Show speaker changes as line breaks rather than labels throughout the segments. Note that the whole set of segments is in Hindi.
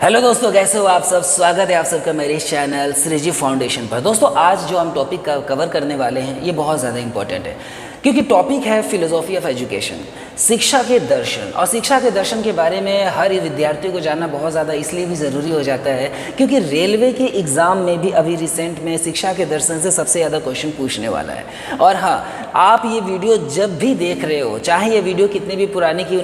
हेलो दोस्तों, कैसे हो आप सब। स्वागत है आप सबका मेरे इस चैनल सृजी फाउंडेशन पर। दोस्तों आज जो हम टॉपिक कवर करने वाले हैं ये बहुत ज़्यादा इंपॉर्टेंट है, क्योंकि टॉपिक है फिलोसॉफी ऑफ एजुकेशन, शिक्षा के दर्शन। और शिक्षा के दर्शन के बारे में हर विद्यार्थियों को जानना बहुत ज़्यादा इसलिए भी ज़रूरी हो जाता है क्योंकि रेलवे के एग्ज़ाम में भी अभी रिसेंट में शिक्षा के दर्शन से सबसे ज़्यादा क्वेश्चन पूछने वाला है। और हाँ, आप ये वीडियो जब भी देख रहे हो, चाहे ये वीडियो कितनी भी पुरानी क्यों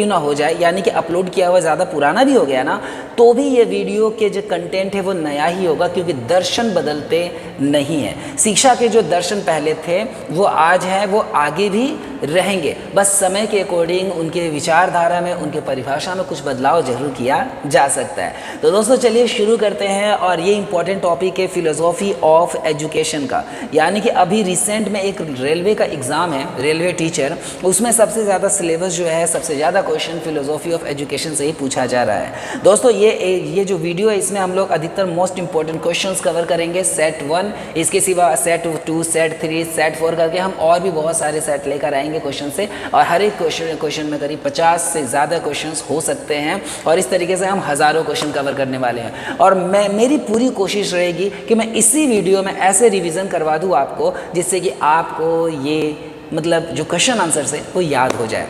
ना हो जाए, यानी कि अपलोड किया हुआ ज़्यादा पुराना भी हो गया ना, तो भी ये वीडियो के जो कंटेंट है वो नया ही होगा, क्योंकि दर्शन बदलते नहीं हैं। शिक्षा के जो दर्शन पहले थे वो आज हैं, वो आगे भी रहेंगे, बस समय के अकॉर्डिंग उनके विचारधारा में, उनके परिभाषा में कुछ बदलाव जरूर किया जा सकता है। तो दोस्तों चलिए शुरू करते हैं। और ये इंपॉर्टेंट टॉपिक है फिलोसॉफी ऑफ एजुकेशन का, यानी कि अभी रिसेंट में एक रेलवे का एग्ज़ाम है, रेलवे टीचर, उसमें सबसे ज़्यादा सिलेबस जो है, सबसे ज़्यादा क्वेश्चन फिलोसॉफी ऑफ एजुकेशन से ही पूछा जा रहा है। दोस्तों ये जो वीडियो है इसमें हम लोग अधिकतर मोस्ट इंपॉर्टेंट क्वेश्चंस कवर करेंगे, सेट 1, इसके सिवा सेट 2, सेट 3, सेट 4 करके हम और भी बहुत सारे सेट लेकर आएंगे क्वेश्चन से। और हर एक क्वेश्चन में करीब 50 से ज़्यादा क्वेश्चंस हो सकते हैं, और इस तरीके से हम हज़ारों क्वेश्चन कवर करने वाले हैं। और मेरी पूरी कोशिश रहेगी कि मैं इसी वीडियो में ऐसे रिवीजन करवा दूँ आपको, जिससे कि आपको ये मतलब जो क्वेश्चन आंसर्स है वो याद हो जाए।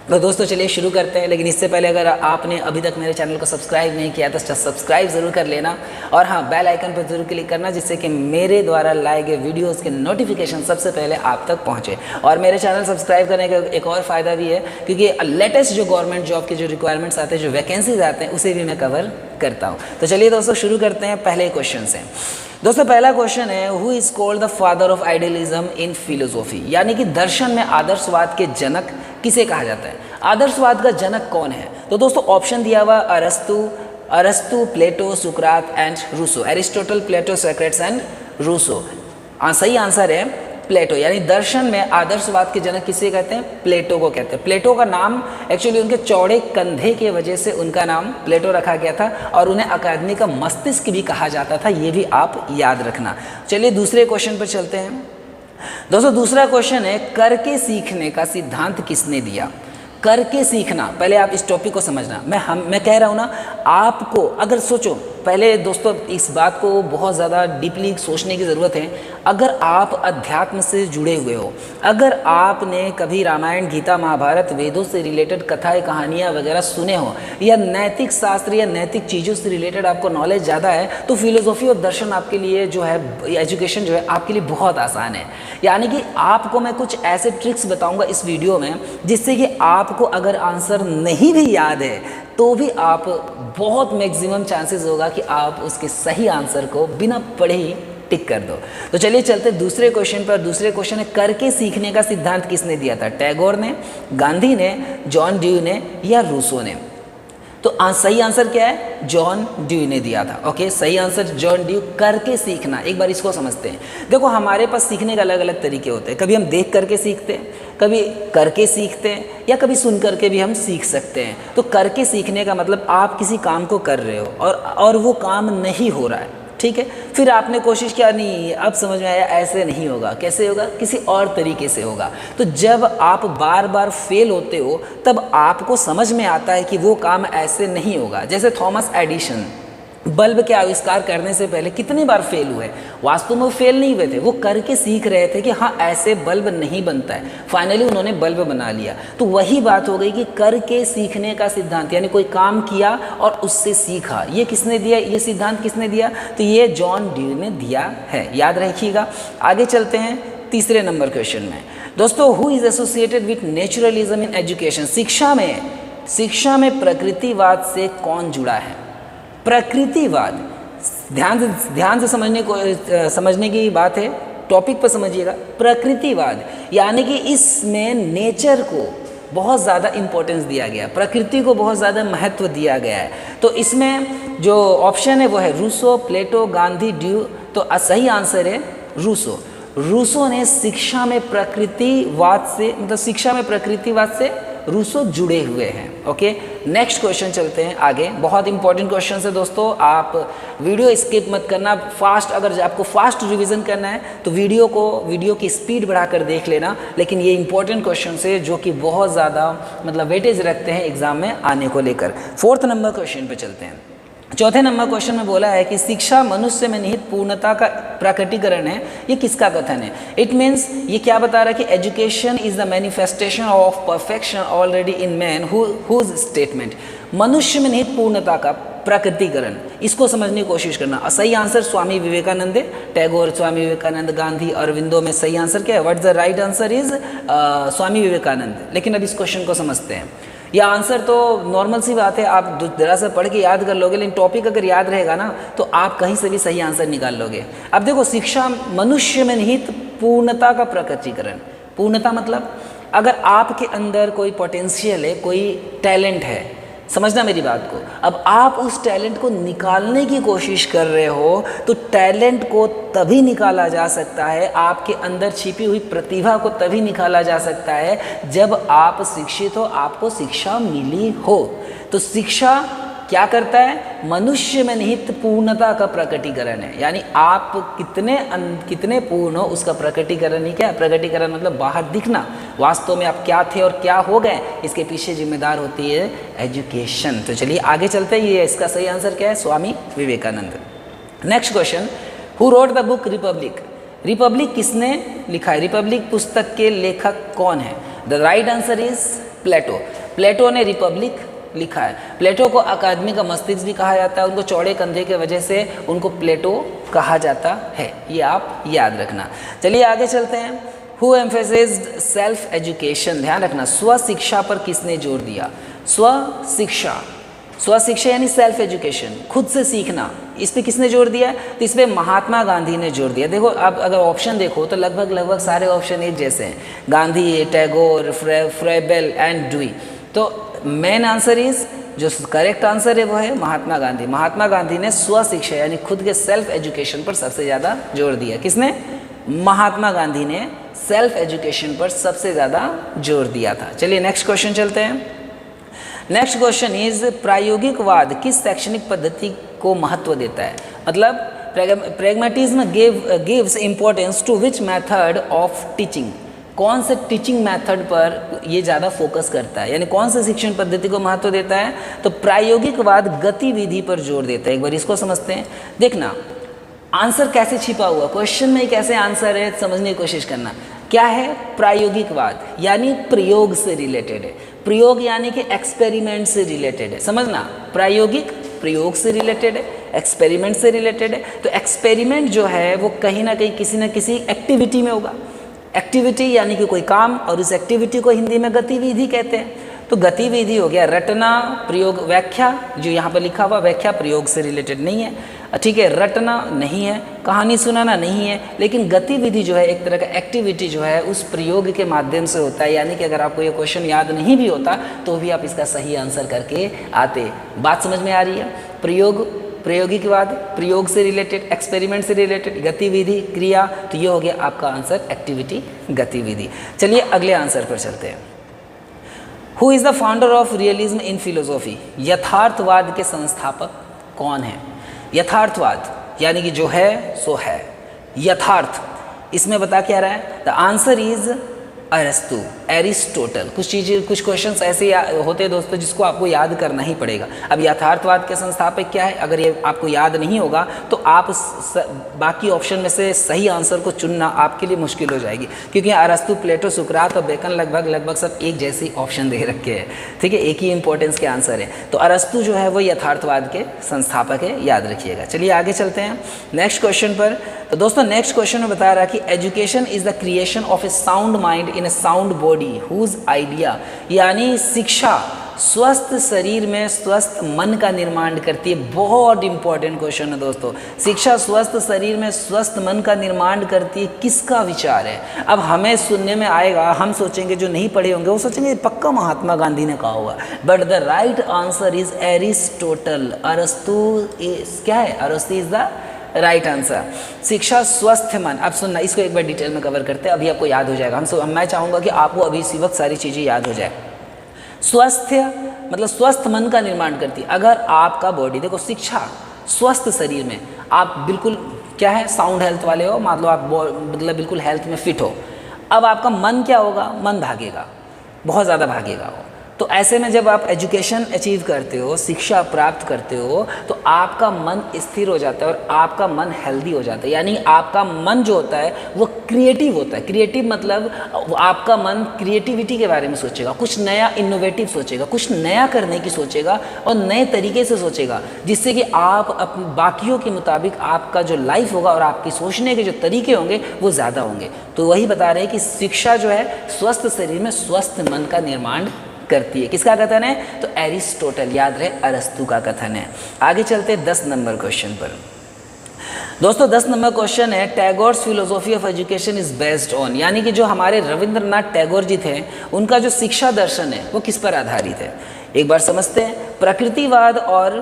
तो दोस्तों चलिए शुरू करते हैं, लेकिन इससे पहले अगर आपने अभी तक मेरे चैनल को सब्सक्राइब नहीं किया तो सब्सक्राइब ज़रूर कर लेना, और हाँ, बेल आइकन पर जरूर क्लिक करना, जिससे कि मेरे द्वारा लाए गए वीडियोज़ के नोटिफिकेशन सबसे पहले आप तक पहुँचे। और मेरे चैनल सब्सक्राइब करने का एक और फ़ायदा भी है, क्योंकि लेटेस्ट जो गवर्नमेंट जॉब के जो रिक्वायरमेंट्स आते हैं, जो वैकेंसीज आते हैं, उसे भी मैं कवर करता हूँ। तो चलिए दोस्तों शुरू करते हैं पहले क्वेश्चन से। दोस्तों पहला क्वेश्चन है, who is called the father of idealism in philosophy, यानी कि दर्शन में आदर्शवाद के जनक किसे कहा जाता है। आदर्शवाद का जनक कौन है? तो दोस्तों ऑप्शन दिया हुआ अरस्तु, प्लेटो, सुकरात and Rousseau. Aristotle, Plato, Socrates and Rousseau. सही आंसर है प्लेटो, यानी दर्शन में आदर्शवाद के जनक किसे कहते हैं? प्लेटो को कहते हैं। प्लेटो का नाम एक्चुअली उनके चौड़े कंधे के वजह से उनका नाम प्लेटो रखा गया था, और उन्हें अकादमी का मस्तिष्क भी कहा जाता था, ये भी आप याद रखना। चलिए दूसरे क्वेश्चन पर चलते हैं। दोस्तों दूसरा क्वेश्चन है, करके सीखने का सिद्धांत किसने दिया? करके सीखना, पहले आप इस टॉपिक को समझना। मैं कह रहा हूँ ना, आपको अगर सोचो, पहले दोस्तों इस बात को बहुत ज़्यादा डीपली सोचने की ज़रूरत है। अगर आप अध्यात्म से जुड़े हुए हो, अगर आपने कभी रामायण, गीता, महाभारत, वेदों से रिलेटेड कथाएं, कहानियाँ वगैरह सुने हो, या नैतिक शास्त्र या नैतिक चीज़ों से रिलेटेड आपको नॉलेज ज़्यादा है, तो फिलोसॉफी और दर्शन आपके लिए जो है, एजुकेशन जो है आपके लिए बहुत आसान है। यानी कि आपको मैं कुछ ऐसे ट्रिक्स बताऊँगा इस वीडियो में, जिससे कि आपको अगर आंसर नहीं भी याद है तो भी आप बहुत मैक्सिमम चांसेस होगा कि आप उसके सही आंसर को बिना पढ़े ही टिक कर दो। तो चलिए चलते दूसरे क्वेश्चन पर। दूसरे क्वेश्चन है, करके सीखने का सिद्धांत किसने दिया था? टैगोर ने, गांधी ने, जॉन ड्यू ने, या रूसो ने? तो सही आंसर क्या है? जॉन ड्यू ने दिया था। ओके, सही आंसर जॉन ड्यू। करके सीखना, एक बार इसको समझते हैं। देखो हमारे पास सीखने के अलग अलग तरीके होते हैं। कभी हम देख करके सीखते हैं, कभी करके सीखते हैं, या कभी सुन करके भी हम सीख सकते हैं। तो करके सीखने का मतलब आप किसी काम को कर रहे हो और वो काम नहीं हो रहा है, ठीक है, फिर आपने कोशिश किया, नहीं अब समझ में आया ऐसे नहीं होगा, कैसे होगा? किसी और तरीके से होगा। तो जब आप बार बार फेल होते हो तब आपको समझ में आता है कि वो काम ऐसे नहीं होगा। जैसे थॉमस एडिसन बल्ब के आविष्कार करने से पहले कितनी बार फेल हुए, वास्तव में वो फेल नहीं हुए थे, वो करके सीख रहे थे कि हाँ ऐसे बल्ब नहीं बनता है। फाइनली उन्होंने बल्ब बना लिया। तो वही बात हो गई कि करके सीखने का सिद्धांत, यानी कोई काम किया और उससे सीखा। ये किसने दिया? ये सिद्धांत किसने दिया? तो ये जॉन ड्यू ने दिया है, याद रखिएगा। आगे चलते हैं तीसरे नंबर क्वेश्चन में। दोस्तों, who is associated with naturalism in education? शिक्षा में प्रकृतिवाद से कौन जुड़ा है? प्रकृतिवाद, ध्यान से समझने की बात है, टॉपिक पर समझिएगा। प्रकृतिवाद यानी कि इसमें नेचर को बहुत ज़्यादा इम्पोर्टेंस दिया गया, प्रकृति को बहुत ज़्यादा महत्व दिया गया है। तो इसमें जो ऑप्शन है वो है रूसो, प्लेटो, गांधी, ड्यू। तो सही आंसर है रूसो ने शिक्षा में प्रकृतिवाद से रूसो जुड़े हुए हैं। ओके, नेक्स्ट क्वेश्चन चलते हैं आगे। बहुत इंपॉर्टेंट क्वेश्चन है दोस्तों, आप वीडियो स्किप मत करना। फास्ट, अगर आपको फास्ट रिवीजन करना है तो वीडियो की स्पीड बढ़ाकर देख लेना। लेकिन ये इंपॉर्टेंट क्वेश्चन है जो कि बहुत ज़्यादा मतलब वेटेज रखते हैं एग्जाम में आने को लेकर। 4th नंबर क्वेश्चन पे चलते हैं। 4th नंबर क्वेश्चन में बोला है कि शिक्षा मनुष्य में निहित पूर्णता का प्रकटीकरण है। ये किसका कथन है? इट मीन्स ये क्या बता रहा है कि education is the manifestation of perfection already in man whose statement. मनुष्य में निहित पूर्णता का प्रकटीकरण, इसको समझने की कोशिश करना। सही आंसर स्वामी विवेकानंद है। टैगोर, स्वामी विवेकानंद, गांधी, अरविंदो में सही आंसर क्या है? What the right answer is Swami Vivekananda. लेकिन अब इस क्वेश्चन को समझते हैं। यह आंसर तो नॉर्मल सी बात है, आप जरा से पढ़ के याद कर लोगे, लेकिन टॉपिक अगर याद रहेगा ना तो आप कहीं से भी सही आंसर निकाल लोगे। अब देखो, शिक्षा मनुष्य में निहित पूर्णता का प्रकटीकरण। पूर्णता मतलब अगर आपके अंदर कोई पोटेंशियल है, कोई टैलेंट है, समझना मेरी बात को। अब आप उस टैलेंट को निकालने की कोशिश कर रहे हो तो टैलेंट को तभी निकाला जा सकता है, आपके अंदर छिपी हुई प्रतिभा को तभी निकाला जा सकता है जब आप शिक्षित हो, आपको शिक्षा मिली हो। तो शिक्षा क्या करता है? मनुष्य में निहित पूर्णता का प्रकटीकरण है। यानी आप कितने पूर्ण हो उसका प्रकटीकरण ही क्या है? प्रकटीकरण मतलब बाहर दिखना, वास्तव में आप क्या थे और क्या हो गए, इसके पीछे जिम्मेदार होती है एजुकेशन। तो चलिए आगे चलते हैं। ये इसका सही आंसर क्या है? Swami Vivekananda. Next question, who wrote the book Republic? Republic किसने लिखा है? रिपब्लिक पुस्तक के लेखक कौन है? The right answer is Plato. Plato ने रिपब्लिक लिखा है। प्लेटो को अकादमी का मस्तिष्क भी कहा जाता है। उनको चौड़े कंधे के वजह से उनको प्लेटो कहा जाता है, ये आप याद रखना। चलिए आगे चलते हैं। Who emphasised self education? ध्यान रखना, स्व शिक्षा पर किसने जोर दिया? स्व शिक्षा यानी सेल्फ एजुकेशन, खुद से सीखना, इस पे किसने जोर दिया? तो इस पे महात्मा गांधी ने जोर दिया। देखो, आप अगर ऑप्शन देखो तो लगभग सारे ऑप्शन एक जैसे हैं, गांधी, टैगोर, फ्रेबेल एंड ड्यूई। तो मेन आंसर इज, जो करेक्ट आंसर है वो है महात्मा गांधी। महात्मा गांधी ने स्व शिक्षा यानी खुद के सेल्फ एजुकेशन पर सबसे ज़्यादा जोर दिया। किसने? महात्मा गांधी ने सेल्फ एजुकेशन पर सबसे ज़्यादा जोर दिया था। चलिए नेक्स्ट क्वेश्चन चलते हैं। नेक्स्ट क्वेश्चन इज, प्रायोगिकवाद किस शैक्षणिक पद्धति को महत्व देता है? मतलब pragmatism gives importance to which method of teaching? कौन से टीचिंग मेथड पर ये ज़्यादा फोकस करता है, यानी कौन से शिक्षण पद्धति को महत्व देता है? तो प्रायोगिकवाद गतिविधि पर जोर देता है। एक बार इसको समझते हैं। देखना आंसर कैसे छिपा हुआ, क्वेश्चन में कैसे आंसर है, समझने की कोशिश करना। क्या है प्रायोगिकवाद? यानी प्रयोग से रिलेटेड है। प्रयोग यानी कि एक्सपेरिमेंट से रिलेटेड है। समझना, प्रायोगिक प्रयोग से रिलेटेड है, एक्सपेरिमेंट से रिलेटेड है। तो एक्सपेरिमेंट जो है वो कहीं ना कहीं किसी न किसी एक्टिविटी में होगा। एक्टिविटी यानी कि कोई काम, और इस एक्टिविटी को हिंदी में गतिविधि कहते हैं। तो गतिविधि हो गया। रटना, प्रयोग, व्याख्या, जो यहाँ पर लिखा हुआ व्याख्या प्रयोग से रिलेटेड नहीं है, ठीक है। रटना नहीं है, कहानी सुनाना नहीं है, लेकिन गतिविधि जो है एक तरह का एक्टिविटी जो है उस प्रयोग के माध्यम से होता है। यानी कि अगर आपको ये क्वेश्चन याद नहीं भी होता तो भी आप इसका सही आंसर करके आते। बात समझ में आ रही है? प्रायोगिकवाद, प्रयोग से रिलेटेड, एक्सपेरिमेंट से रिलेटेड, गतिविधि, क्रिया, तो ये हो गया आपका आंसर एक्टिविटी, गतिविधि। चलिए अगले आंसर पर चलते हैं। Who is the founder of realism in philosophy? यथार्थवाद के संस्थापक कौन है? यथार्थवाद यानी कि जो है सो है, यथार्थ, इसमें बता क्या रहा है? द आंसर इज अरस्तु, एरिस्टोटल। कुछ क्वेश्चंस ऐसे होते हैं दोस्तों जिसको आपको याद करना ही पड़ेगा। अब यथार्थवाद के संस्थापक क्या है, अगर ये आपको याद नहीं होगा तो आप बाकी ऑप्शन में से सही आंसर को चुनना आपके लिए मुश्किल हो जाएगी, क्योंकि अरस्तु, प्लेटो, सुकरात और बेकन लगभग सब एक जैसे ऑप्शन दे रखे हैं, ठीक है, एक ही इंपॉर्टेंस के आंसर है। तो अरस्तु जो है वो यथार्थवाद के संस्थापक है, याद रखिएगा। चलिए आगे चलते हैं नेक्स्ट क्वेश्चन पर। तो दोस्तों नेक्स्ट क्वेश्चन में बता रहा है कि education is the creation of a sound mind in a sound body whose idea, यानी शिक्षा स्वस्थ शरीर में स्वस्थ मन का निर्माण करती है। बहुत इंपॉर्टेंट क्वेश्चन है दोस्तों। शिक्षा स्वस्थ शरीर में स्वस्थ मन का निर्माण करती है, किसका विचार है? अब हमें सुनने में आएगा, हम सोचेंगे, जो नहीं पढ़े होंगे वो सोचेंगे पक्का महात्मा गांधी ने कहा होगा, but the right answer is Aristotle. अरस्तु क्या है? अरस्तु इज द राइट आंसर। शिक्षा स्वस्थ मन। अब सुनना, इसको एक बार डिटेल में कवर करते हैं, अभी आपको याद हो जाएगा। मैं चाहूँगा कि आपको अभी इसी वक्त सारी चीज़ें याद हो जाए। स्वास्थ्य मतलब स्वस्थ मन का निर्माण करती है। अगर आपका बॉडी, देखो शिक्षा स्वस्थ शरीर में, आप बिल्कुल क्या है साउंड हेल्थ वाले हो, मान लो आप मतलब बिल्कुल हेल्थ में फिट हो, अब आपका मन क्या होगा, मन भागेगा, बहुत ज़्यादा भागेगा वो। तो ऐसे में जब आप एजुकेशन अचीव करते हो, शिक्षा प्राप्त करते हो, तो आपका मन स्थिर हो जाता है और आपका मन हेल्दी हो जाता है। यानी आपका मन जो होता है वो क्रिएटिव होता है। क्रिएटिव मतलब आपका मन क्रिएटिविटी के बारे में सोचेगा, कुछ नया इनोवेटिव सोचेगा, कुछ नया करने की सोचेगा और नए तरीके से सोचेगा, जिससे कि आप बाकियों के मुताबिक आपका जो लाइफ होगा और आपकी सोचने के जो तरीके होंगे वो ज़्यादा होंगे। तो वही बता रहे हैं कि शिक्षा जो है स्वस्थ शरीर में स्वस्थ मन का निर्माण करती है। किसका कथन है? तो एरिस्टोटल, याद रहे अरस्तु का कथन है। आगे चलते 10 नंबर क्वेश्चन पर। दोस्तों 10 नंबर क्वेश्चन है, Tagore's philosophy of education is based on, यानी कि जो हमारे रविंद्रनाथ टैगोर जी थे उनका जो शिक्षा दर्शन है वो किस पर आधारित है। एक बार समझते हैं। प्रकृतिवाद और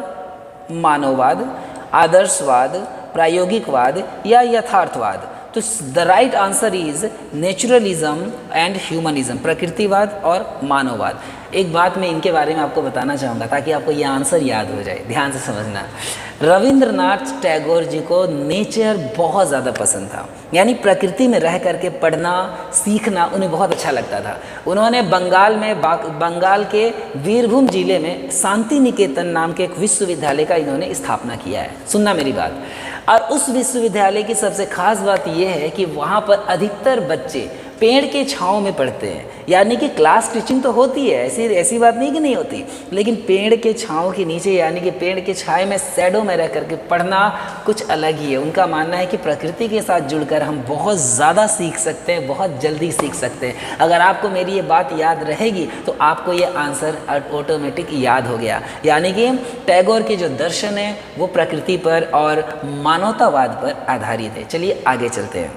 मानववाद, आदर्शवाद, प्रायोगिकवाद या यथार्थवाद। तो the right answer is naturalism and humanism, प्रकृतिवाद और मानववाद। एक बात मैं इनके बारे में आपको बताना चाहूँगा ताकि आपको ये आंसर याद हो जाए, ध्यान से समझना। रविंद्रनाथ टैगोर जी को नेचर बहुत ज़्यादा पसंद था, यानी प्रकृति में रह करके पढ़ना सीखना उन्हें बहुत अच्छा लगता था। उन्होंने बंगाल के वीरभूम जिले में शांति निकेतन नाम के एक विश्वविद्यालय का इन्होंने स्थापना किया है। सुनना मेरी बात। और उस विश्वविद्यालय की सबसे खास बात यह है कि वहाँ पर अधिकतर बच्चे पेड़ के छांव में पढ़ते हैं, यानी कि क्लास टीचिंग तो होती है, ऐसी बात नहीं कि नहीं होती, लेकिन पेड़ के छांव के नीचे यानी कि पेड़ के छाए में शैडो में रह करके पढ़ना कुछ अलग ही है। उनका मानना है कि प्रकृति के साथ जुड़कर हम बहुत ज़्यादा सीख सकते हैं, बहुत जल्दी सीख सकते हैं। अगर आपको मेरी ये बात याद रहेगी तो आपको ये आंसर ऑटोमेटिक याद हो गया। यानी कि टैगोर के जो दर्शन है वो प्रकृति पर और मानवतावाद पर आधारित है। चलिए आगे चलते हैं।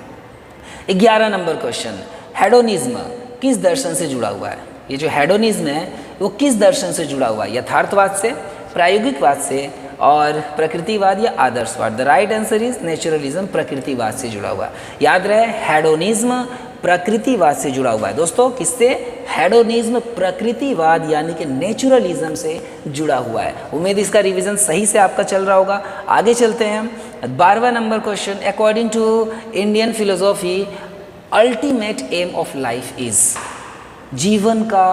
11 नंबर क्वेश्चन, हेडोनिज्म किस दर्शन से जुड़ा हुआ है? ये जो हेडोनिज्म है वो किस दर्शन से जुड़ा हुआ है? यथार्थवाद से, प्रायोगिकवाद से और प्रकृतिवाद या आदर्शवाद? The right answer is naturalism, प्रकृतिवाद से जुड़ा हुआ है। याद रहे हेडोनिज्म प्रकृतिवाद से जुड़ा हुआ है। दोस्तों किससे? हेडोनिज्म प्रकृतिवाद यानी कि नेचुरलिज्म से जुड़ा हुआ है। उम्मीद इसका रिवीजन सही से आपका चल रहा होगा। आगे चलते हैं। 12वां number question, according to Indian philosophy ultimate aim of life is, जीवन का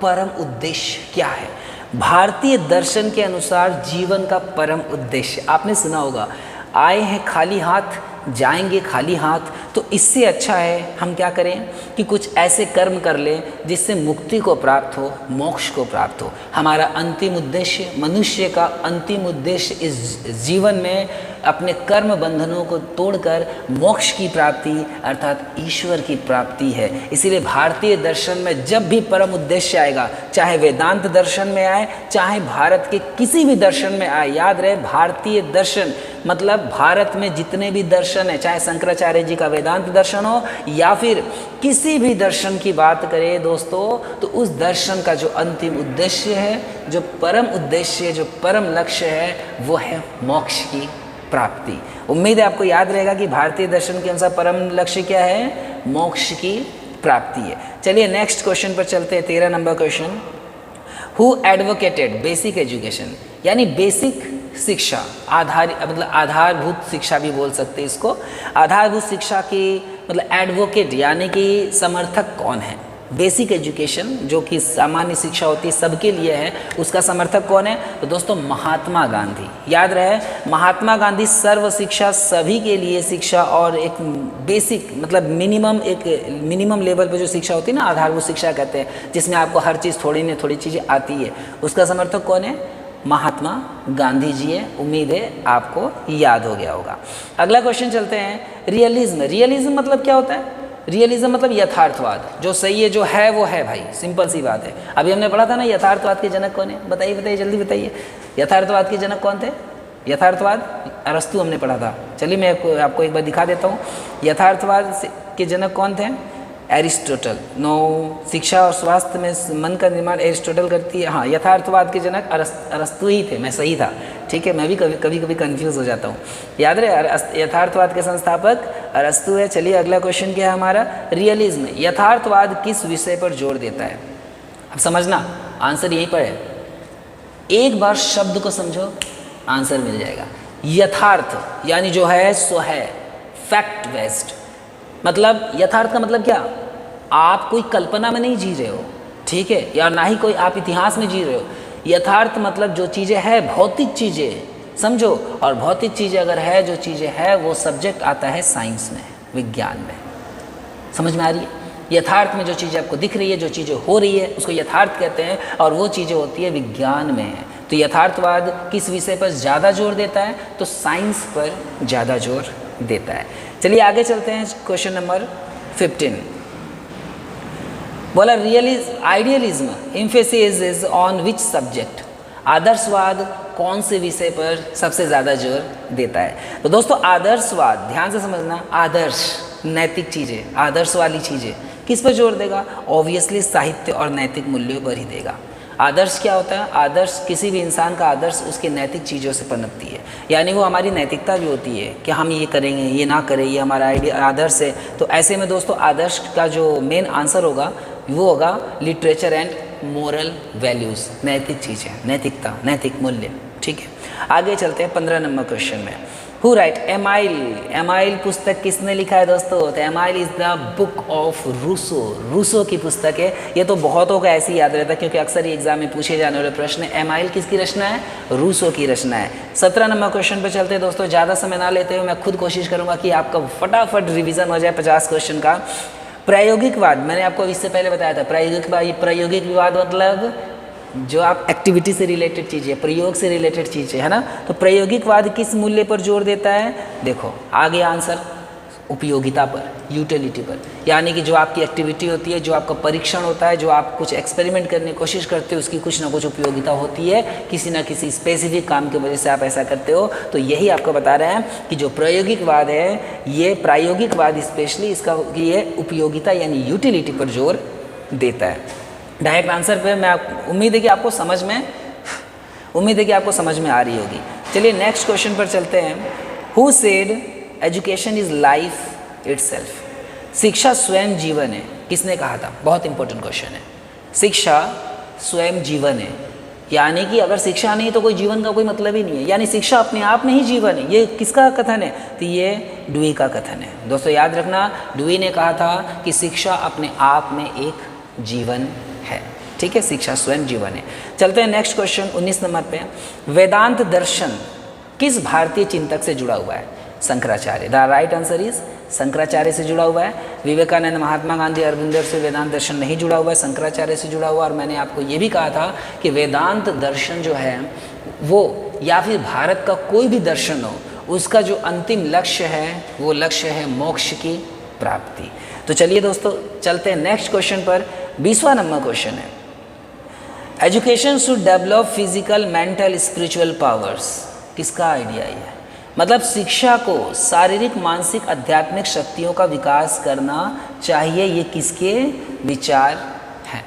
परम उद्देश्य क्या है? भारतीय दर्शन के अनुसार जीवन का परम उद्देश्य आपने सुना होगा, आए हैं खाली हाथ जाएंगे खाली हाथ। तो इससे अच्छा है हम क्या करें कि कुछ ऐसे कर्म कर लें जिससे मुक्ति को प्राप्त हो, मोक्ष को प्राप्त हो। हमारा अंतिम उद्देश्य, मनुष्य का अंतिम उद्देश्य इस जीवन में अपने कर्म बंधनों को तोड़कर मोक्ष की प्राप्ति अर्थात ईश्वर की प्राप्ति है। इसीलिए भारतीय दर्शन में जब भी परम उद्देश्य आएगा, चाहे वेदांत दर्शन में आए, चाहे भारत के किसी भी दर्शन में आए, याद रहे भारतीय दर्शन मतलब भारत में जितने भी दर्शन है, चाहे शंकराचार्य जी का वेदांत दर्शन हो या फिर किसी भी दर्शन की बात करें दोस्तों, तो उस दर्शन का जो अंतिम उद्देश्य है, जो परम उद्देश्य, जो परम लक्ष्य है, वो है मोक्ष की प्राप्ति। उम्मीद है आपको याद रहेगा कि भारतीय दर्शन के अनुसार परम लक्ष्य क्या है? मोक्ष की प्राप्ति है। चलिए नेक्स्ट क्वेश्चन पर चलते हैं। 13 number question, who advocated basic education, यानी बेसिक शिक्षा, मतलब आधारभूत शिक्षा भी बोल सकते हैं इसको। आधारभूत शिक्षा की मतलब एडवोकेट यानी कि समर्थक कौन है? बेसिक एजुकेशन जो कि सामान्य शिक्षा होती है, सबके लिए है, उसका समर्थक कौन है? तो दोस्तों महात्मा गांधी। याद रहे महात्मा गांधी सर्व शिक्षा, सभी के लिए शिक्षा और एक बेसिक मतलब मिनिमम लेवल पे जो शिक्षा होती है ना, आधारभूत शिक्षा कहते हैं, जिसमें आपको हर चीज़ थोड़ी न थोड़ी चीज़ें आती है, उसका समर्थक कौन है? महात्मा गांधी जी है। उम्मीद है आपको याद हो गया होगा। अगला क्वेश्चन चलते हैं। रियलिज्म, रियलिज्म मतलब क्या होता है? रियलिज्म मतलब यथार्थवाद, जो सही है जो है वो है भाई, सिंपल सी बात है। अभी हमने पढ़ा था ना यथार्थवाद के जनक कौन है? बताइए बताइए जल्दी बताइए, यथार्थवाद के जनक कौन थे? यथार्थवाद अरस्तु हमने पढ़ा था। चलिए मैं आपको एक बार दिखा देता हूँ। यथार्थवाद के जनक कौन थे? एरिस्टोटल। नो, शिक्षा और स्वास्थ्य में मन का निर्माण एरिस्टोटल करती है। हाँ, यथार्थवाद के जनक अरस्तु ही थे, मैं सही था। ठीक है, मैं भी कभी कभी कंफ्यूज हो जाता हूँ। याद रहे यथार्थवाद के संस्थापक अरस्तु है। चलिए अगला क्वेश्चन क्या है हमारा? रियलिज्म, यथार्थवाद किस विषय पर जोर देता है? अब समझना, आंसर यहीं पर है। एक बार शब्द को समझो, आंसर मिल जाएगा। यथार्थ यानी जो है सो है, फैक्ट बेस्ड। मतलब यथार्थ का मतलब क्या, आप कोई कल्पना में नहीं जी रहे हो, ठीक है, या ना ही कोई आप इतिहास में जी रहे हो। यथार्थ मतलब जो चीज़ें है, भौतिक चीज़ें समझो, और भौतिक चीज़ें अगर है, जो चीज़ें है वो सब्जेक्ट आता है साइंस में, विज्ञान में। समझ में आ रही है? यथार्थ में जो चीज़ें आपको दिख रही है, जो चीज़ें हो रही है, उसको यथार्थ कहते हैं, और वो चीज़ें होती है विज्ञान में। तो यथार्थवाद किस विषय पर ज़्यादा जोर देता है, तो साइंस पर ज़्यादा जोर देता है। चलिए आगे चलते हैं, क्वेश्चन नंबर 15 बोला idealism emphasis is on which subject. आदर्शवाद कौन से विषय पर सबसे ज़्यादा जोर देता है। तो दोस्तों आदर्शवाद, ध्यान से समझना, आदर्श नैतिक चीज़ें, आदर्श वाली चीज़ें किस पर जोर देगा, ऑब्वियसली साहित्य और नैतिक मूल्यों पर ही देगा। आदर्श क्या होता है, आदर्श किसी भी इंसान का आदर्श उसकी नैतिक चीज़ों से पनपती है, यानी वो हमारी नैतिकता भी होती है कि हम ये करेंगे, ये ना करें, ये हमारा आदर्श है। तो ऐसे में दोस्तों आदर्श का जो मेन आंसर होगा वो होगा लिटरेचर एंड मोरल वैल्यूज़, नैतिक चीज़ें, नैतिकता, नैतिक मूल्य। ठीक है, आगे चलते हैं 15 नंबर क्वेश्चन में। Who wrote Emile. एमाइल पुस्तक किसने लिखा है दोस्तों, तो Emile is the book of Rousseau. Rousseau की पुस्तक है। ये तो बहुतों को ऐसे ही याद रहता है क्योंकि अक्सर ये एग्जाम में पूछे जाने वाले प्रश्न है। एमाइल किसकी रचना है, रूसो की रचना है। 17 नंबर क्वेश्चन पे चलते हैं दोस्तों। ज़्यादा समय ना लेते हुए मैं खुद कोशिश करूँगा कि आपका फटाफट रिविजन हो जाए 50 क्वेश्चन का। प्रायोगिकवाद, मैंने आपको इससे पहले बताया था, प्रायोगिकवाद मतलब जो आप एक्टिविटी से रिलेटेड चीज़ें, प्रयोग से रिलेटेड चीज़ें, है ना। तो प्रायोगिकवाद किस मूल्य पर जोर देता है, देखो आगे आंसर उपयोगिता पर, यूटिलिटी पर, यानी कि जो आपकी एक्टिविटी होती है, जो आपका परीक्षण होता है, जो आप कुछ एक्सपेरिमेंट करने की कोशिश करते हो, उसकी कुछ ना कुछ उपयोगिता होती है, किसी ना किसी स्पेसिफिक काम की वजह से आप ऐसा करते हो। तो यही आपको बता रहे हैं कि जो प्रायोगिकवाद है, ये प्रायोगिकवाद स्पेशली इसका ये उपयोगिता यानी यूटिलिटी पर जोर देता है। डायरेक्ट आंसर पे मैं उम्मीद है कि आपको समझ में आ रही होगी। चलिए नेक्स्ट क्वेश्चन पर चलते हैं। Who said education is life itself. शिक्षा स्वयं जीवन है, किसने कहा था, बहुत इंपॉर्टेंट क्वेश्चन है। शिक्षा स्वयं जीवन है, यानी कि अगर शिक्षा नहीं तो कोई जीवन का कोई मतलब ही नहीं है, यानी शिक्षा अपने आप में ही जीवन है। ये किसका कथन है, तो ये ड्यूई का कथन है। दोस्तों याद रखना, ड्यूई ने कहा था कि शिक्षा अपने आप में एक जीवन है। ठीक है, शिक्षा स्वयं जीवन है। चलते हैं नेक्स्ट क्वेश्चन 19 नंबर पे। वेदांत दर्शन किस भारतीय चिंतक से जुड़ा हुआ है, Shankaracharya. The right answer is Shankaracharya से जुड़ा हुआ है। विवेकानंद, महात्मा गांधी, अरविंदर से वेदांत दर्शन नहीं जुड़ा हुआ है, शंकराचार्य से जुड़ा हुआ। और मैंने आपको ये भी कहा था कि वेदांत दर्शन जो है वो, या फिर भारत का कोई भी दर्शन हो, उसका जो अंतिम लक्ष्य है वो लक्ष्य है मोक्ष की प्राप्ति। तो चलिए दोस्तों चलते हैं नेक्स्ट क्वेश्चन पर। 20वां नंबर क्वेश्चन है, education should develop physical, mental, spiritual powers. किसका आइडिया है, मतलब शिक्षा को शारीरिक, मानसिक, आध्यात्मिक शक्तियों का विकास करना चाहिए, ये किसके विचार हैं।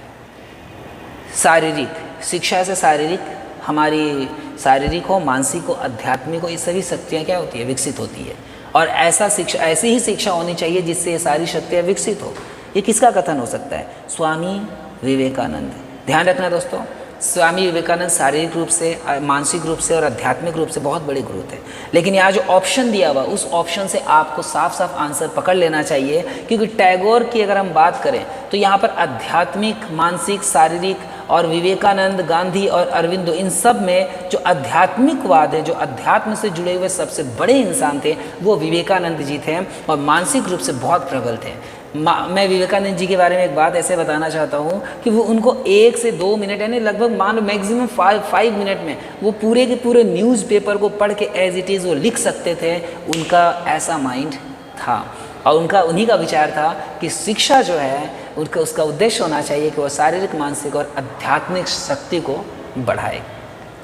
शारीरिक शिक्षा से शारीरिक, हमारी शारीरिक हो, मानसिक हो, आध्यात्मिक हो, ये सभी शक्तियाँ क्या होती है, विकसित होती है। और ऐसी ही शिक्षा होनी चाहिए जिससे ये सारी शक्तियाँ विकसित हो। ये किसका कथन हो सकता है, स्वामी विवेकानंद। ध्यान रखना दोस्तों, स्वामी विवेकानंद शारीरिक रूप से, मानसिक रूप से और आध्यात्मिक रूप से बहुत बड़े गुरु थे। लेकिन यहाँ जो ऑप्शन दिया हुआ, उस ऑप्शन से आपको साफ साफ आंसर पकड़ लेना चाहिए, क्योंकि टैगोर की अगर हम बात करें तो यहाँ पर आध्यात्मिक, मानसिक, शारीरिक, और विवेकानंद, गांधी और अरविंदो, इन सब में जो आध्यात्मिकवाद है, जो अध्यात्म से जुड़े हुए सबसे बड़े इंसान थे वो विवेकानंद जी थे, और मानसिक रूप से बहुत प्रबल थे। मैं विवेकानंद जी के बारे में एक बात ऐसे बताना चाहता हूँ कि वो उनको 1 से 2 मिनट, यानी लगभग मान लो मैक्सिमम 5 मिनट में वो पूरे के पूरे न्यूज़पेपर को पढ़ के एज इट इज़ वो लिख सकते थे। उनका ऐसा माइंड था, और उन्हीं का विचार था कि शिक्षा जो है उसका उद्देश्य होना चाहिए कि वो शारीरिक, मानसिक और आध्यात्मिक शक्ति को बढ़ाए।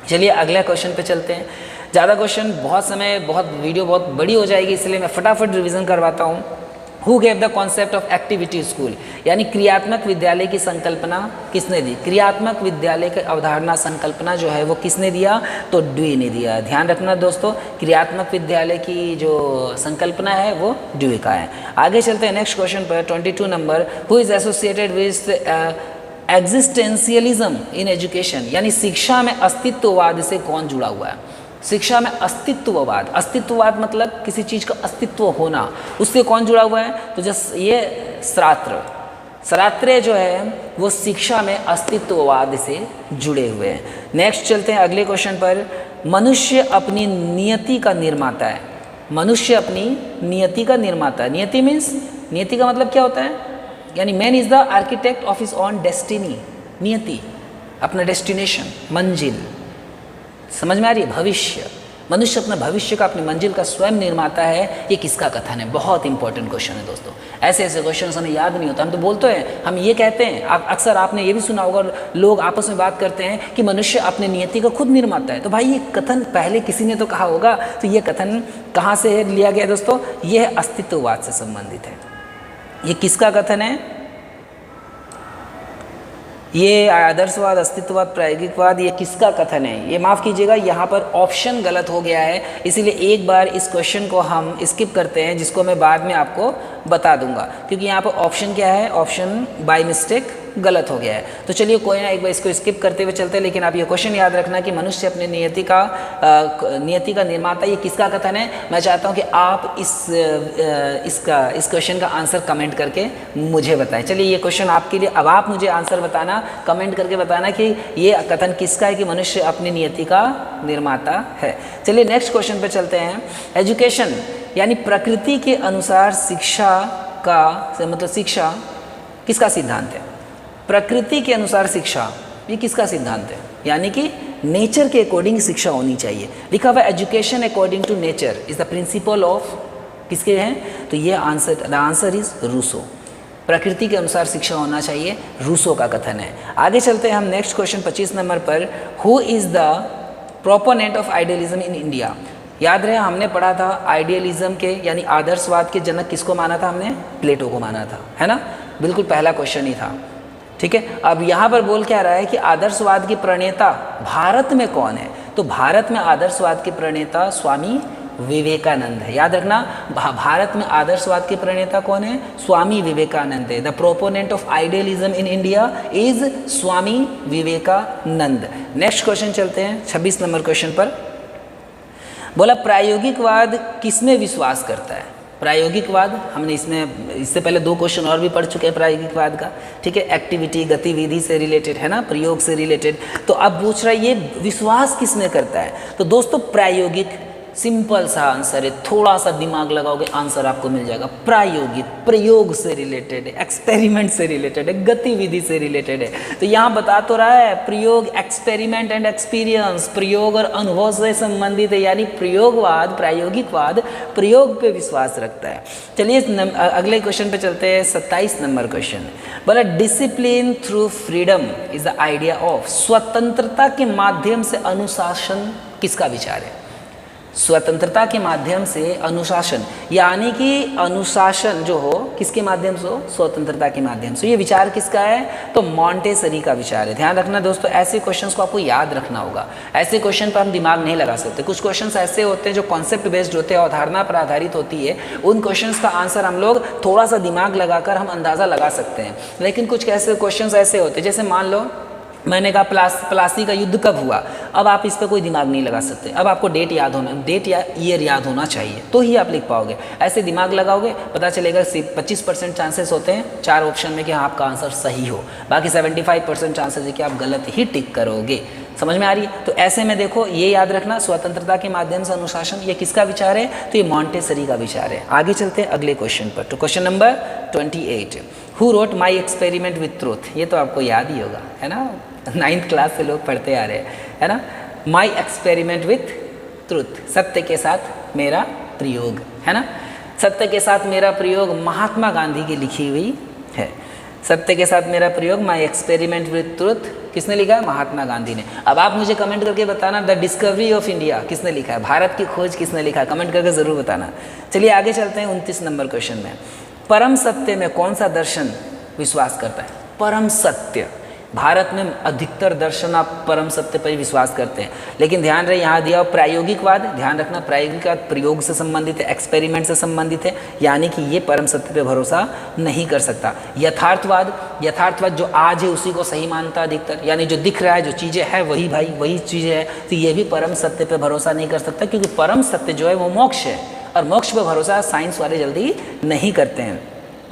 चलिए अगला क्वेश्चन पे चलते हैं। ज़्यादा क्वेश्चन, बहुत वीडियो बहुत बड़ी हो जाएगी, इसलिए मैं फटाफट रिवीजन करवाता हूँ। Who gave the concept of activity school, यानी क्रियात्मक विद्यालय की संकल्पना किसने दी। क्रियात्मक विद्यालय की अवधारणा, संकल्पना जो है वो किसने दिया, तो ड्यूई ने दिया। ध्यान रखना दोस्तों, क्रियात्मक विद्यालय की जो संकल्पना है वो ड्यूई का है। आगे चलते हैं नेक्स्ट क्वेश्चन पर 22 number. Who is associated with existentialism in education, यानी शिक्षा में अस्तित्ववाद से कौन जुड़ा हुआ है? शिक्षा में अस्तित्ववाद, अस्तित्ववाद मतलब किसी चीज़ का अस्तित्व होना, उससे कौन जुड़ा हुआ है? तो जैसे ये सरात्रे जो है वो शिक्षा में अस्तित्ववाद से जुड़े हुए हैं। नेक्स्ट चलते हैं अगले क्वेश्चन पर। मनुष्य अपनी नियति का निर्माता है। मनुष्य अपनी नियति का निर्माता है। नियति मीन्स, नियति का मतलब क्या होता है? यानी man is the architect of his on destiny. नियति अपना डेस्टिनेशन, मंजिल, समझ में आ रही है? भविष्य, मनुष्य अपना भविष्य का, अपनी मंजिल का स्वयं निर्माता है। ये किसका कथन है? बहुत इंपॉर्टेंट क्वेश्चन है दोस्तों। ऐसे ऐसे क्वेश्चन हमें याद नहीं होता, हम तो बोलते हैं, हम ये कहते हैं, अक्सर आपने ये भी सुना होगा, लोग आपस में बात करते हैं कि मनुष्य अपने नियति का खुद निर्माता है। तो भाई ये कथन पहले किसी ने तो कहा होगा, तो ये कथन कहाँ से लिया गया दोस्तों? ये अस्तित्ववाद से संबंधित है। ये किसका कथन है? ये आदर्शवाद, अस्तित्ववाद, प्रायोगिकवाद, ये किसका कथन है? ये माफ़ कीजिएगा, यहाँ पर ऑप्शन गलत हो गया है, इसीलिए एक बार इस क्वेश्चन को हम स्किप करते हैं, जिसको मैं बाद में आपको बता दूंगा, क्योंकि यहाँ पर ऑप्शन क्या है? ऑप्शन बाय मिस्टेक गलत हो गया है। तो चलिए कोई ना, एक बार इसको स्किप करते हुए चलते हैं। लेकिन आप ये क्वेश्चन याद रखना कि मनुष्य अपने नियति का निर्माता, ये किसका कथन है? मैं चाहता हूँ कि आप इस क्वेश्चन का आंसर कमेंट करके मुझे बताएं। चलिए ये क्वेश्चन आपके लिए, अब आप मुझे आंसर बताना, कमेंट करके बताना कि ये कथन किसका है कि मनुष्य अपनी नियति का निर्माता है। चलिए नेक्स्ट क्वेश्चन पे चलते हैं। एजुकेशन यानी प्रकृति के अनुसार शिक्षा का मतलब शिक्षा किसका सिद्धांत है? प्रकृति के अनुसार शिक्षा, ये किसका सिद्धांत है? यानी कि नेचर के अकॉर्डिंग शिक्षा होनी चाहिए। लिखा हुआ education according to nature is the principle of, किसके हैं? तो ये answer, the answer is Rousseau. प्रकृति के अनुसार शिक्षा होना चाहिए, रूसो का कथन है। आगे चलते हैं हम नेक्स्ट क्वेश्चन 25 नंबर पर। Who is the proponent of idealism in India? याद रहे हमने पढ़ा था आइडियलिज्म के यानी आदर्शवाद के जनक किसको माना था? हमने प्लेटो को माना था, है ना? बिल्कुल पहला क्वेश्चन ही था, ठीक है। अब यहाँ पर बोल क्या रहा है कि आदर्शवाद की प्रणेता भारत में कौन है? तो भारत में आदर्शवाद के प्रणेता स्वामी विवेकानंद है। याद रखना, भारत में आदर्शवाद के प्रणेता कौन है? स्वामी विवेकानंद है। The proponent of idealism in India is Swami Vivekananda. Next question चलते हैं 26 नंबर क्वेश्चन पर। बोला प्रायोगिकवाद किसमें विश्वास करता है? प्रायोगिकवाद, हमने इससे पहले 2 क्वेश्चन और भी पढ़ चुके हैं प्रायोगिकवाद का, ठीक है। एक्टिविटी, गतिविधि से रिलेटेड है ना, प्रयोग से रिलेटेड। तो अब पूछ रहा है ये विश्वास किसमें करता है? तो दोस्तों प्रायोगिक, सिंपल सा आंसर है, थोड़ा सा दिमाग लगाओगे आंसर आपको मिल जाएगा। प्रायोगिक, प्रयोग से रिलेटेड है, एक्सपेरिमेंट से रिलेटेड है, गतिविधि से रिलेटेड है। तो यहाँ बता तो रहा है प्रयोग, एक्सपेरिमेंट एंड एक्सपीरियंस, प्रयोग और अनुभव से संबंधित है। यानी प्रयोगवाद, प्रायोगिकवाद प्रयोग पे विश्वास रखता है। चलिए अगले क्वेश्चन पे चलते हैं, 27 नंबर क्वेश्चन। बोला discipline through freedom is the idea of, स्वतंत्रता के माध्यम से अनुशासन किसका विचार है? स्वतंत्रता के माध्यम से अनुशासन, यानी कि अनुशासन जो हो किसके माध्यम से हो? स्वतंत्रता के माध्यम से। ये विचार किसका है? तो मॉन्टेसरी का विचार है। ध्यान रखना दोस्तों, ऐसे क्वेश्चंस को आपको याद रखना होगा। ऐसे क्वेश्चन पर हम दिमाग नहीं लगा सकते। कुछ क्वेश्चंस ऐसे होते हैं जो कॉन्सेप्ट बेस्ड होते हैं, अवधारणा पर आधारित होती है। उन क्वेश्चंस का आंसर हम लोग थोड़ा सा दिमाग लगाकर हम अंदाज़ा लगा सकते हैं। लेकिन कुछ ऐसे क्वेश्चंस ऐसे होते हैं, जैसे मान लो मैंने कहा प्लासी का युद्ध कब हुआ? अब आप इस पर कोई दिमाग नहीं लगा सकते। अब आपको डेट याद होना, डेट या ईयर याद होना चाहिए, तो ही आप लिख पाओगे। ऐसे दिमाग लगाओगे, पता चलेगा 25% चांसेस होते हैं 4 ऑप्शन में कि हाँ आपका आंसर सही हो, बाकी 75% चांसेस है कि आप गलत ही टिक करोगे। समझ में आ रही है? तो ऐसे में देखो, ये याद रखना, स्वतंत्रता के माध्यम से अनुशासन, ये किसका विचार है? तो ये मॉन्टेसरी का विचार है। आगे चलते हैं अगले क्वेश्चन पर। तो question number 28, who wrote my experiment with truth? ये तो आपको याद ही होगा, है ना, 9th क्लास से लोग पढ़ते आ रहे हैं, है ना। माई एक्सपेरिमेंट विथ ट्रूथ, सत्य के साथ मेरा प्रयोग, है ना। सत्य के साथ मेरा प्रयोग महात्मा गांधी की लिखी हुई है। सत्य के साथ मेरा प्रयोग, माई एक्सपेरिमेंट विथ ट्रूथ, किसने लिखा है? महात्मा गांधी ने। अब आप मुझे कमेंट करके बताना, द डिस्कवरी ऑफ इंडिया किसने लिखा है? भारत की खोज किसने लिखा है? कमेंट करके ज़रूर बताना। चलिए आगे चलते हैं 29 नंबर क्वेश्चन में। परम सत्य में कौन सा दर्शन विश्वास करता है? परम सत्य, भारत में अधिकतर दर्शन आप परम सत्य पर ही विश्वास करते हैं, लेकिन ध्यान रहे यहाँ दिया प्रायोगिकवाद, ध्यान रखना प्रायोगिकवाद प्रयोग से संबंधित है, एक्सपेरिमेंट से संबंधित है, यानी कि ये परम सत्य पे भरोसा नहीं कर सकता। यथार्थवाद, यथार्थवाद जो आज है उसी को सही मानता अधिकतर, यानी जो दिख रहा है, जो चीज़ें है वही भाई वही चीज़ें है, तो ये भी परम सत्य पे भरोसा नहीं कर सकता, क्योंकि परम सत्य जो है वो मोक्ष है, और मोक्ष पे भरोसा साइंस वाले जल्दी नहीं करते हैं।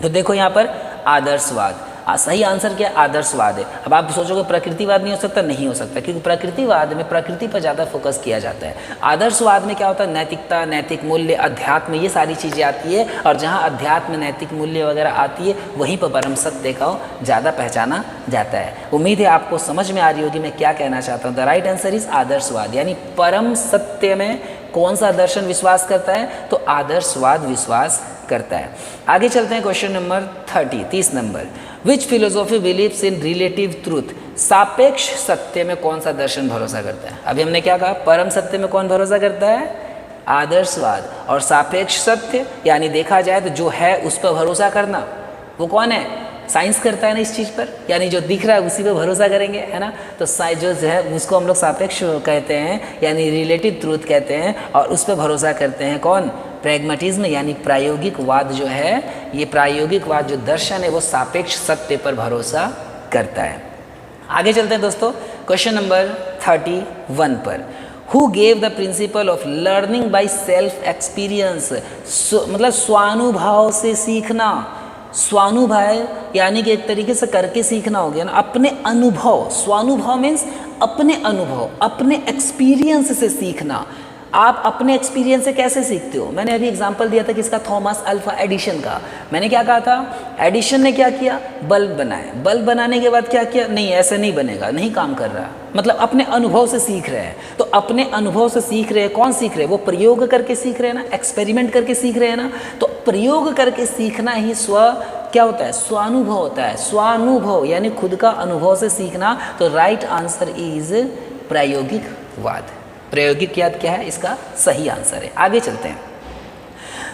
तो देखो यहाँ पर आदर्शवाद, सही आंसर क्या है? आदर्शवाद है। अब आप सोचोगे प्रकृतिवाद नहीं हो सकता, नहीं हो सकता, क्योंकि प्रकृतिवाद में प्रकृति पर ज़्यादा फोकस किया जाता है। आदर्शवाद में क्या होता है? नैतिकता, नैतिक मूल्य, अध्यात्म, ये सारी चीज़ें आती है, और जहाँ अध्यात्म, नैतिक मूल्य वगैरह आती है वहीं पर परम सत्य को ज़्यादा पहचाना जाता है। उम्मीद है आपको समझ में आ रही होगी मैं क्या कहना चाहता हूँ। द राइट आंसर इज आदर्शवाद, यानी परम सत्य में कौन सा दर्शन विश्वास करता है? तो आदर्शवाद विश्वास करता है। आगे चलते हैं question number 30 number. Which philosophy believes in relative truth? सापेक्ष सत्य में कौन सा दर्शन भरोसा करता है? अभी हमने क्या कहा? परम सत्य में कौन भरोसा करता है? आदर्शवाद। और सापेक्ष सत्य यानी देखा जाए तो जो है उस पर भरोसा करना, वो कौन है? साइंस करता है ना इस चीज़ पर, यानी जो दिख रहा है उसी पे भरोसा करेंगे, है ना। तो जो है उसको हम लोग सापेक्ष कहते हैं, यानी रिलेटिव ट्रूथ कहते हैं, और उस पर भरोसा करते हैं कौन? प्रैग्मेटिज्म, यानी प्रायोगिकवाद जो है, ये प्रायोगिकवाद जो दर्शन है वो सापेक्ष सत्य पर भरोसा करता है। आगे चलते हैं दोस्तों क्वेश्चन नंबर 31 पर। Who gave the principle of learning by self experience? मतलब स्वानुभव से सीखना। स्वानुभव यानी कि एक तरीके से करके सीखना हो गया ना, अपने अनुभव। स्वानुभव मीन्स अपने अनुभव, अपने एक्सपीरियंस से सीखना। आप अपने एक्सपीरियंस से कैसे सीखते हो? मैंने अभी एग्जांपल दिया था किसका? थॉमस अल्फा एडिशन का। मैंने क्या कहा था? एडिशन ने क्या किया? बल्ब बनाए। बल्ब बनाने के बाद क्या किया? नहीं ऐसे नहीं बनेगा, नहीं काम कर रहा, मतलब अपने अनुभव से सीख रहे हैं। तो अपने अनुभव से सीख रहे हैं, कौन सीख रहे हैं? वो प्रयोग करके सीख रहे हैं ना, एक्सपेरिमेंट करके सीख रहे हैं ना। तो प्रयोग करके सीखना ही क्या होता है? स्वानुभव होता है। स्वानुभव यानी खुद का अनुभव से सीखना। तो राइट आंसर इज प्रायोगिकवाद। प्रायोगिक याद क्या है? इसका सही आंसर है। आगे चलते हैं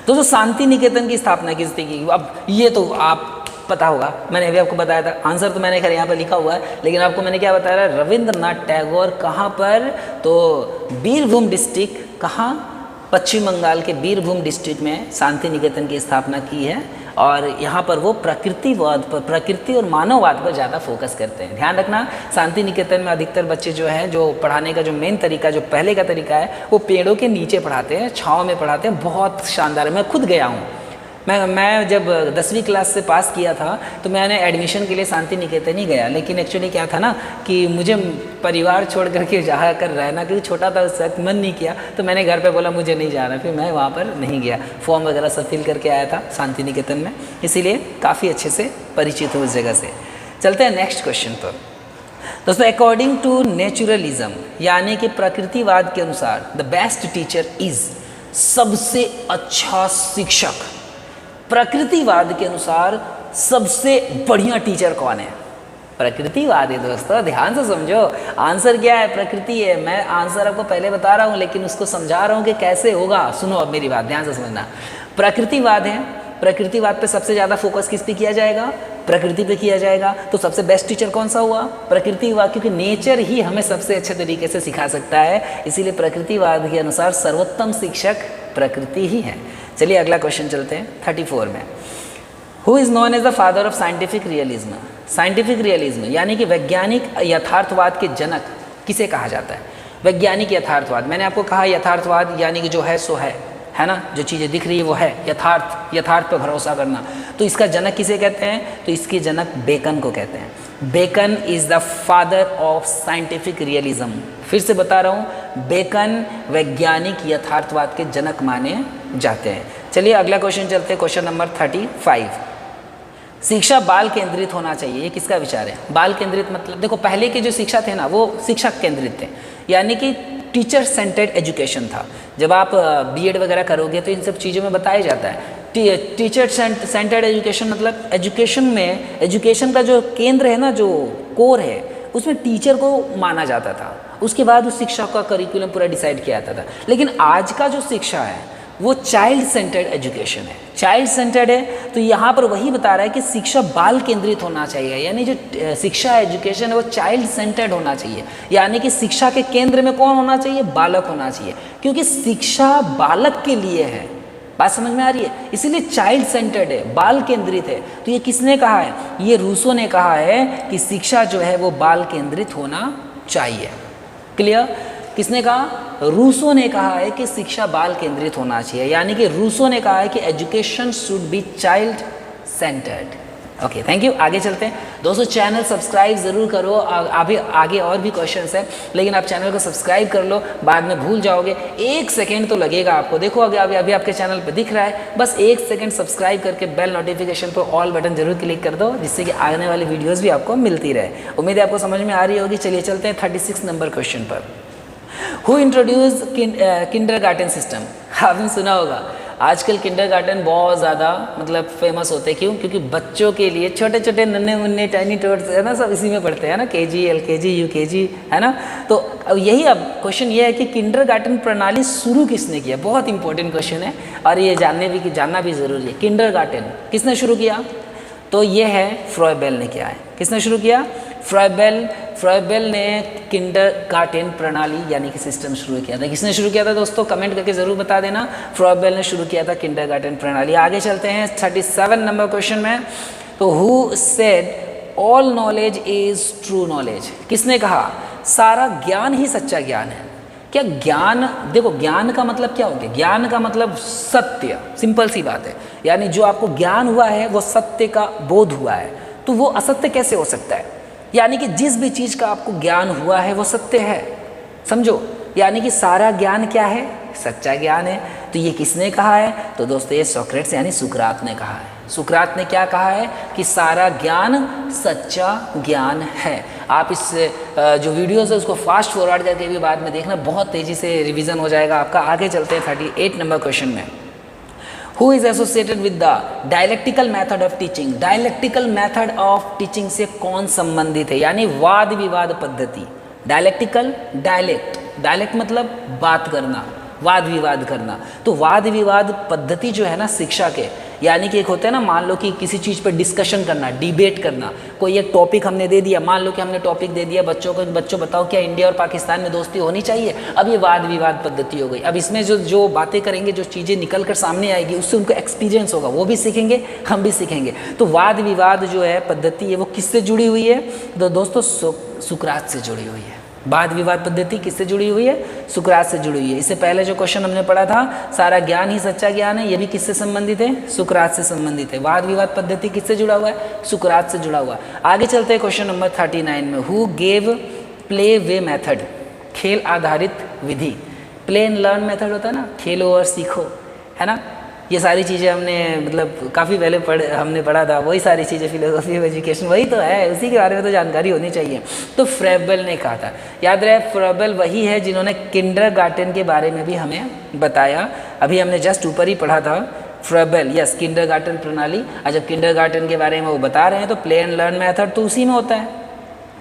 दोस्तों। शांति निकेतन की स्थापना किसने की? अब ये तो आप पता होगा, मैंने अभी आपको बताया था। आंसर तो मैंने खैर यहाँ पर लिखा हुआ है, लेकिन आपको मैंने क्या बताया? रविंद्रनाथ टैगोर। कहाँ पर? तो बीरभूम डिस्ट्रिक्ट, कहाँ? पश्चिम बंगाल के बीरभूम डिस्ट्रिक्ट में शांति निकेतन की स्थापना की है, और यहाँ पर वो प्रकृतिवाद पर, प्रकृति और मानववाद पर ज़्यादा फोकस करते हैं। ध्यान रखना, शांति निकेतन में अधिकतर बच्चे जो हैं, जो पढ़ाने का जो मेन तरीका, जो पहले का तरीका है, वो पेड़ों के नीचे पढ़ाते हैं, छाँव में पढ़ाते हैं। बहुत शानदार है। मैं खुद गया हूँ। मैं जब 10वीं क्लास से पास किया था तो मैंने एडमिशन के लिए शांति निकेतन ही गया, लेकिन एक्चुअली क्या था ना कि मुझे परिवार छोड़ करके जहाँ कर रहना, क्योंकि छोटा था उस वक्त, मन नहीं किया, तो मैंने घर पे बोला मुझे नहीं जाना, फिर मैं वहाँ पर नहीं गया। फॉर्म वगैरह सब फिल करके आया था शांति निकेतन में, इसीलिए काफ़ी अच्छे से परिचित हूँ उस जगह से। चलते हैं नेक्स्ट क्वेश्चन पर दोस्तों। अकॉर्डिंग टू नेचुरलिज्म यानी कि प्रकृतिवाद के अनुसार द बेस्ट टीचर इज, सबसे अच्छा शिक्षक। प्रकृतिवाद के अनुसार सबसे बढ़िया टीचर कौन है? प्रकृतिवाद है दोस्तों, ध्यान से समझो। आंसर क्या है? प्रकृति है। मैं आंसर आपको पहले बता रहा हूँ, लेकिन उसको समझा रहा हूँ कि कैसे होगा। सुनो अब मेरी बात ध्यान से समझना। प्रकृतिवाद है, प्रकृतिवाद पे सबसे ज़्यादा फोकस किस पे किया जाएगा? प्रकृति पे किया जाएगा। तो सबसे बेस्ट टीचर कौन सा हुआ? प्रकृतिवाद, क्योंकि नेचर ही हमें सबसे अच्छे तरीके से सिखा सकता है, इसीलिए प्रकृतिवाद के अनुसार सर्वोत्तम शिक्षक प्रकृति ही है। चलिए अगला क्वेश्चन चलते हैं 34 में। Who is known as the father of scientific realism? Scientific realism यानी कि वैज्ञानिक यथार्थवाद के जनक किसे कहा जाता है? वैज्ञानिक यथार्थवाद। मैंने आपको कहा यथार्थवाद यानी कि जो है सो है ना, जो चीज़ें दिख रही है वो है। यथार्थ पर भरोसा करना। तो इसका जनक किसे कहते हैं? तो इसके जनक बेकन को कहते हैं। Bacon is the father of scientific realism. फिर से बता रहा हूँ, बेकन वैज्ञानिक यथार्थवाद के जनक माने जाते हैं। चलिए अगला क्वेश्चन चलते हैं, क्वेश्चन नंबर 35। शिक्षा बाल केंद्रित होना चाहिए, ये किसका विचार है? बाल केंद्रित मतलब देखो, पहले के जो शिक्षा थे ना वो शिक्षक केंद्रित थे, यानी कि टीचर सेंटर्ड एजुकेशन था। जब आप बीएड वगैरह करोगे तो इन सब चीज़ों में बताया जाता है टीचर सेंटर्ड एजुकेशन, मतलब एजुकेशन में, एजुकेशन का जो केंद्र है ना, जो कोर है, उसमें टीचर को माना जाता था। उसके बाद उस शिक्षा का करिकुलम पूरा डिसाइड किया जाता था। लेकिन आज का जो शिक्षा है वो चाइल्ड सेंटर्ड एजुकेशन है। चाइल्ड सेंटर्ड है तो यहाँ पर वही बता रहा है कि शिक्षा बाल केंद्रित होना चाहिए, यानी जो शिक्षा एजुकेशन है वो चाइल्ड सेंटर्ड होना चाहिए, यानी कि शिक्षा के केंद्र में कौन होना चाहिए, बालक होना चाहिए, क्योंकि शिक्षा बालक के लिए है। बात समझ में आ रही है? इसीलिए चाइल्ड सेंटर्ड है, बाल केंद्रित है। तो ये किसने कहा है? ये रूसो ने कहा है कि शिक्षा जो है वो बाल केंद्रित होना चाहिए। क्लियर? किसने कहा? रूसो ने कहा है कि शिक्षा बाल केंद्रित होना चाहिए, यानी कि रूसो ने कहा है कि education should B child centred. Okay, thank you. आगे चलते हैं दोस्तों। चैनल सब्सक्राइब ज़रूर करो। अभी आगे और भी क्वेश्चंस हैं, लेकिन आप चैनल को सब्सक्राइब कर लो, बाद में भूल जाओगे। 1 सेकेंड तो लगेगा आपको। देखो अभी आपके चैनल पर दिख रहा है, बस 1 सेकेंड सब्सक्राइब करके बेल नोटिफिकेशन पर ऑल बटन जरूर क्लिक कर दो, जिससे कि आने वाली वीडियोज़ भी आपको मिलती रहे। उम्मीद है आपको समझ में आ रही होगी। चलिए चलते हैं 36 नंबर क्वेश्चन पर। Who introduce kindergarten system? आपने सुना होगा आजकल किंडरगार्टन बहुत ज़्यादा मतलब फेमस होते हैं। क्यों? क्योंकि बच्चों के लिए छोटे छोटे नन्हे मुन्ने टाइनी टोट्स है ना, सब इसी में पढ़ते हैं ना, KG LKG UKG है ना। तो अब यही अब क्वेश्चन ये है कि किंडरगार्टन प्रणाली शुरू किसने किया? बहुत इंपॉर्टेंट क्वेश्चन है और ये जानना भी ज़रूरी है। किंडरगार्टन किसने शुरू किया? तो ये है फ्रॉयबेल ने किया है। किसने शुरू किया? फ्रॉयबेल ने किंडरगार्टन प्रणाली यानी कि सिस्टम शुरू किया था। किसने शुरू किया था दोस्तों? कमेंट करके ज़रूर बता देना। फ्रॉयबेल ने शुरू किया था किंडरगार्टन प्रणाली। आगे चलते हैं 37 नंबर क्वेश्चन में। तो who said all knowledge is true knowledge? किसने कहा सारा ज्ञान ही सच्चा ज्ञान है? क्या ज्ञान, देखो ज्ञान का मतलब क्या होता है? ज्ञान का मतलब सत्य, सिंपल सी बात है। यानी जो आपको ज्ञान हुआ है वो सत्य का बोध हुआ है, तो वो असत्य कैसे हो सकता है? यानी कि जिस भी चीज़ का आपको ज्ञान हुआ है वो सत्य है, समझो। यानी कि सारा ज्ञान क्या है? सच्चा ज्ञान है। तो ये किसने कहा है? तो दोस्तों ये सोक्रेट्स यानी सुकरात ने कहा है। सुकरात ने क्या कहा है? कि सारा ज्ञान सच्चा ज्ञान है। आप इस जो वीडियोस है उसको फास्ट फॉरवर्ड करके भी बाद में देखना, बहुत तेज़ी से रिवीजन हो जाएगा आपका। आगे चलते हैं 38 नंबर क्वेश्चन में। Who is associated with the dialectical method of teaching? Dialectical method of teaching से कौन संबंधित है? यानी वाद विवाद पद्धति। डायलेक्टिकल, डायलेक्ट मतलब बात करना, वाद विवाद करना। तो वाद विवाद पद्धति जो है ना शिक्षा के, यानी कि एक होता है ना, मान लो कि किसी चीज़ पर डिस्कशन करना, डिबेट करना। कोई एक टॉपिक हमने दे दिया, मान लो कि हमने टॉपिक दे दिया बच्चों को, बच्चों बताओ क्या इंडिया और पाकिस्तान में दोस्ती होनी चाहिए? अब ये वाद विवाद पद्धति हो गई। अब इसमें जो बातें करेंगे, जो चीज़ें निकल कर सामने आएगी, उससे उनको एक्सपीरियंस होगा, वो भी सीखेंगे, हम भी सीखेंगे। तो वाद विवाद जो है पद्धति है वो किससे जुड़ी हुई है? तो दोस्तों सुकरात से जुड़ी हुई है। वाद विवाद पद्धति किससे जुड़ी हुई है? सुकरात से जुड़ी हुई है। इससे पहले जो क्वेश्चन हमने पढ़ा था सारा ज्ञान ही सच्चा ज्ञान है, ये भी किससे संबंधित है? सुकरात से संबंधित है। वाद विवाद पद्धति किससे जुड़ा हुआ है? सुकरात से जुड़ा हुआ है। आगे चलते हैं क्वेश्चन नंबर 39 में। Who gave play way method? खेल आधारित विधि। प्ले एंड लर्न मेथड होता है ना, खेलो और सीखो, है ना। ये सारी चीज़ें हमने मतलब काफ़ी पहले हमने पढ़ा था, वही सारी चीज़ें फिलोसॉफी ऑफ एजुकेशन वही तो है, उसी के बारे में तो जानकारी होनी चाहिए। तो फ्रॉयबेल ने कहा था, याद रहे फ्रॉयबेल वही है जिन्होंने किंडरगार्टन के बारे में भी हमें बताया। अभी हमने जस्ट ऊपर ही पढ़ा था फ्रॉयबेल, यस, किंडरगार्टन प्रणाली। और जब किंडरगार्टन के बारे में वो बता रहे हैं तो प्ले एंड लर्न मेथड तो उसी में होता है।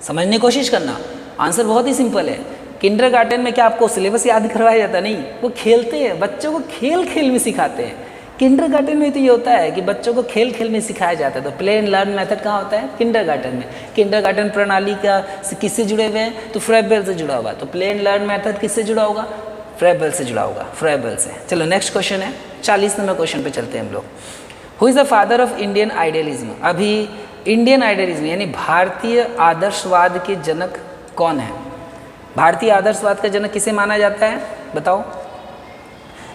समझने की कोशिश करना, आंसर बहुत ही सिंपल है। किंडरगार्टन में क्या आपको सिलेबस याद करवाया जाता? नहीं, वो खेलते हैं, बच्चों को खेल खेल में सिखाते हैं। किंडरगार्टन में तो ये होता है कि बच्चों को खेल खेल में सिखाया जाता है। तो प्ले एंड लर्न मेथड कहाँ होता है? किंडरगार्टन में। किंडरगार्टन प्रणाली का किससे जुड़े हुए हैं? तो फ्रॉयबेल से जुड़ा हुआ। तो प्ले एंड लर्न मेथड किससे जुड़ा होगा? फ्रॉयबेल से जुड़ा होगा, फ्रॉयबेल से। चलो नेक्स्ट क्वेश्चन है 40 नंबर क्वेश्चन पे चलते हैं हम लोग। Who is the father of Indian idealism? अभी इंडियन आइडियलिज्म यानी भारतीय आदर्शवाद के जनक कौन है? भारतीय आदर्शवाद का जनक किसे माना जाता है? बताओ।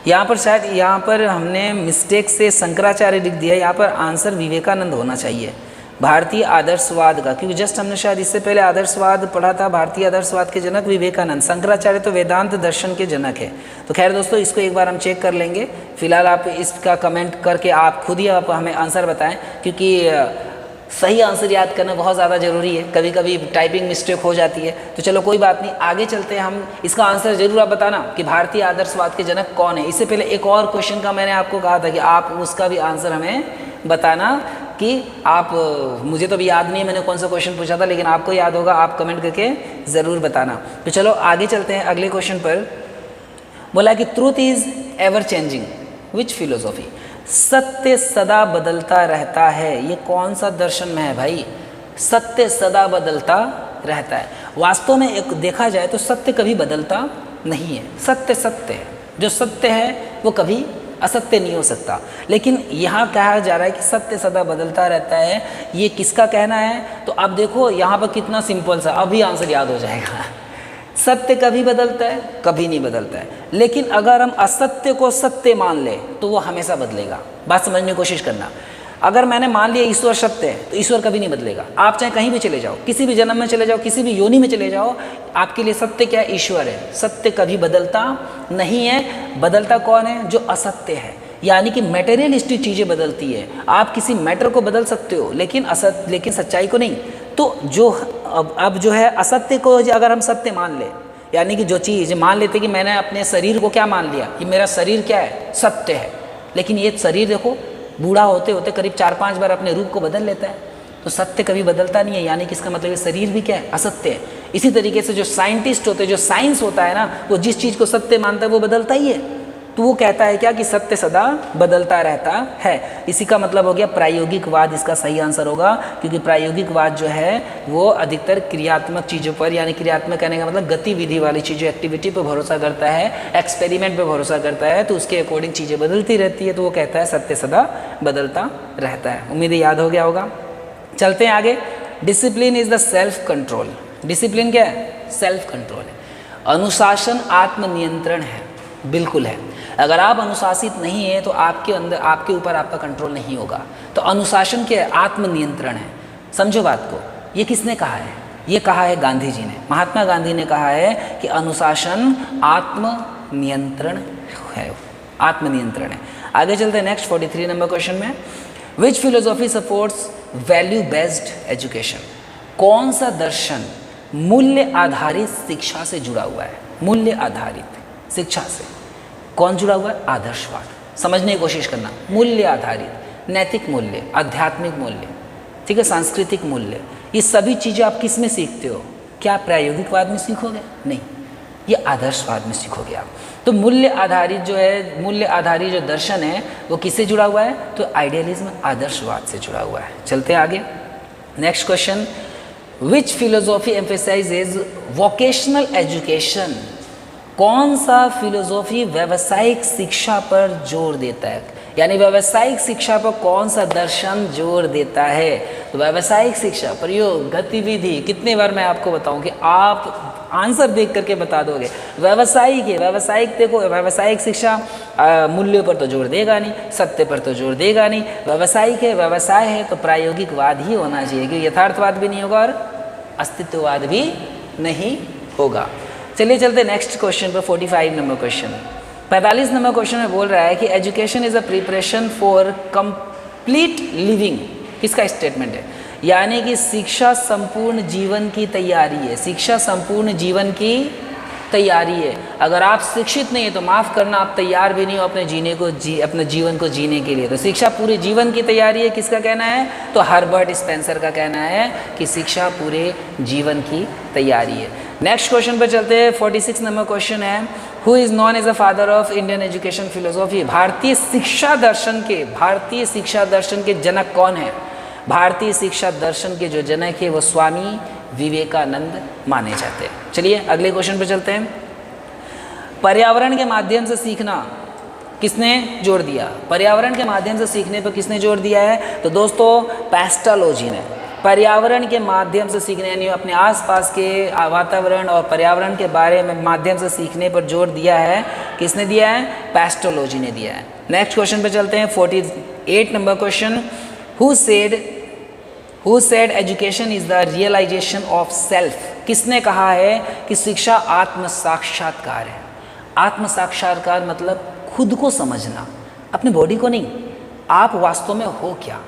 यहाँ पर शायद हमने मिस्टेक से शंकराचार्य लिख दिया है, यहाँ पर आंसर विवेकानंद होना चाहिए भारतीय आदर्शवाद का, क्योंकि जस्ट हमने शायद इससे पहले आदर्शवाद पढ़ा था। भारतीय आदर्शवाद के जनक विवेकानंद, शंकराचार्य तो वेदांत दर्शन के जनक है। तो खैर दोस्तों इसको एक बार हम चेक कर लेंगे। फिलहाल आप इसका कमेंट करके आप खुद ही आप हमें आंसर बताएं, क्योंकि सही आंसर याद करना बहुत ज़्यादा ज़रूरी है। कभी कभी टाइपिंग मिस्टेक हो जाती है। तो चलो कोई बात नहीं, आगे चलते हैं हम। इसका आंसर जरूर आप बताना कि भारतीय आदर्शवाद के जनक कौन है। इससे पहले एक और क्वेश्चन का मैंने आपको कहा था कि आप उसका भी आंसर हमें बताना कि आप, मुझे तो अभी याद नहीं है मैंने कौन सा क्वेश्चन पूछा था, लेकिन आपको याद होगा, आप कमेंट करके ज़रूर बताना। तो चलो आगे चलते हैं अगले क्वेश्चन पर। बोला कि truth is ever changing. Which philosophy? सत्य सदा बदलता रहता है, ये कौन सा दर्शन में है भाई? सत्य सदा बदलता रहता है। वास्तव में एक देखा जाए तो सत्य कभी बदलता नहीं है। सत्य सत्य है, जो सत्य है वो कभी असत्य नहीं हो सकता। लेकिन यहाँ कहा जा रहा है कि सत्य सदा बदलता रहता है, ये किसका कहना है? तो अब देखो यहाँ पर कितना सिंपल सा, अभी आंसर याद हो जाएगा। सत्य कभी बदलता है? कभी नहीं बदलता है। लेकिन अगर हम असत्य को सत्य मान ले तो वो हमेशा बदलेगा। बात समझने की कोशिश करना। अगर मैंने मान लिया ईश्वर सत्य है तो ईश्वर कभी नहीं बदलेगा। आप चाहे कहीं भी चले जाओ, किसी भी जन्म में चले जाओ, किसी भी योनि में चले जाओ, आपके लिए सत्य क्या है? ईश्वर है। सत्य कभी बदलता नहीं है। बदलता कौन है? जो असत्य है, यानी कि मेटेरियलिस्टिक चीज़ें बदलती है। आप किसी मैटर को बदल सकते हो लेकिन सच्चाई को नहीं। तो जो अब जो है असत्य को अगर हम सत्य मान ले, यानी कि जो चीज़ मान लेते कि मैंने अपने शरीर को क्या मान लिया कि मेरा शरीर क्या है? सत्य है। लेकिन ये शरीर देखो बूढ़ा होते होते करीब 4-5 बार अपने रूप को बदल लेता है। तो सत्य कभी बदलता नहीं है, यानी कि इसका मतलब ये शरीर भी क्या है? असत्य है। इसी तरीके से जो साइंटिस्ट होते हैं, जो साइंस होता है ना, वो जिस चीज़ को सत्य मानता है वो बदलता ही है। तो वो कहता है क्या कि सत्य सदा बदलता रहता है। इसी का मतलब हो गया प्रायोगिकवाद, इसका सही आंसर होगा। क्योंकि प्रायोगिकवाद जो है वो अधिकतर क्रियात्मक चीज़ों पर, यानी क्रियात्मक कहने का मतलब गतिविधि वाली चीज़ों, एक्टिविटी पर भरोसा करता है, एक्सपेरिमेंट पर भरोसा करता है। तो उसके अकॉर्डिंग चीज़ें बदलती रहती है। तो वो कहता है सत्य सदा बदलता रहता है। उम्मीद याद हो गया होगा। चलते हैं आगे। Discipline is the self control. Discipline क्या है? सेल्फ कंट्रोल है। अनुशासन आत्मनियंत्रण है, बिल्कुल है। अगर आप अनुशासित नहीं है तो आपके अंदर, आपके ऊपर आपका कंट्रोल नहीं होगा। तो अनुशासन क्या है? आत्मनियंत्रण है। समझो बात को। ये किसने कहा है? ये कहा है गांधी जी ने। महात्मा गांधी ने कहा है कि अनुशासन आत्मनियंत्रण है, आत्मनियंत्रण है। आगे चलते हैं नेक्स्ट 43 नंबर क्वेश्चन में। Which philosophy supports value based education? कौन सा दर्शन मूल्य आधारित शिक्षा से जुड़ा हुआ है? मूल्य आधारित शिक्षा से कौन जुड़ा हुआ है? आदर्शवाद। समझने की कोशिश करना। मूल्य आधारित, नैतिक मूल्य, आध्यात्मिक मूल्य, ठीक है, सांस्कृतिक मूल्य, ये सभी चीज़ें आप किस में सीखते हो? क्या प्रायोगिकवाद में सीखोगे? नहीं, ये आदर्शवाद में सीखोगे आप। तो मूल्य आधारित जो है, मूल्य आधारित जो दर्शन है वो किससे जुड़ा हुआ है? तो आइडियलिज्म, आदर्शवाद से जुड़ा हुआ है। चलते आगे। Next question. Which philosophy emphasises vocational education? कौन सा फिलोसॉफी व्यावसायिक शिक्षा पर जोर देता है? यानी व्यावसायिक शिक्षा पर कौन सा दर्शन जोर देता है? तो व्यावसायिक शिक्षा, प्रयोग, गतिविधि। कितने बार मैं आपको बताऊं कि आप आंसर देख करके बता दोगे। व्यावसायिक है, व्यावसायिक देखो, व्यावसायिक शिक्षा मूल्यों पर तो जोर देगा नहीं, सत्य पर तो जोर देगा नहीं। व्यावसायिक है, व्यवसाय है, तो प्रायोगिकवाद ही होना चाहिए, क्योंकि यथार्थवाद भी नहीं होगा और अस्तित्ववाद भी नहीं होगा। चलिए चलते नेक्स्ट क्वेश्चन पर। 45 नंबर क्वेश्चन। 45 नंबर क्वेश्चन में बोल रहा है कि education is a preparation for complete living. किसका स्टेटमेंट है? यानी कि शिक्षा संपूर्ण जीवन की तैयारी है। शिक्षा संपूर्ण जीवन की तैयारी है। अगर आप शिक्षित नहीं है तो माफ़ करना, आप तैयार भी नहीं हो अपने जीवन को जीने के लिए। तो शिक्षा पूरे जीवन की तैयारी है। किसका कहना है? तो हर्बर्ट स्पेंसर का कहना है कि शिक्षा पूरे जीवन की तैयारी है। नेक्स्ट क्वेश्चन पर चलते हैं। 46 नंबर क्वेश्चन है। Who is known as a father of Indian education philosophy? भारतीय शिक्षा दर्शन के जनक कौन है? भारतीय शिक्षा दर्शन के जो जनक है वो स्वामी विवेकानंद माने जाते हैं। चलिए अगले क्वेश्चन पर चलते हैं। पर्यावरण के माध्यम से सीखना किसने जोर दिया? पर्यावरण के माध्यम से सीखने पर किसने जोर दिया है? तो दोस्तों पेस्टालोजी ने। पर्यावरण के माध्यम से सीखने, यानी अपने आसपास के वातावरण और पर्यावरण के बारे में माध्यम से सीखने पर जोर दिया है। किसने दिया है? पेस्टालोजी ने दिया है। नेक्स्ट क्वेश्चन पर चलते हैं। 48 number question. Who said education is the realization of self? किसने कहा है कि शिक्षा आत्म साक्षात्कार है? आत्म साक्षात्कार मतलब खुद को समझना, अपनी बॉडी को नहीं। आप वास्तव में हो क्या?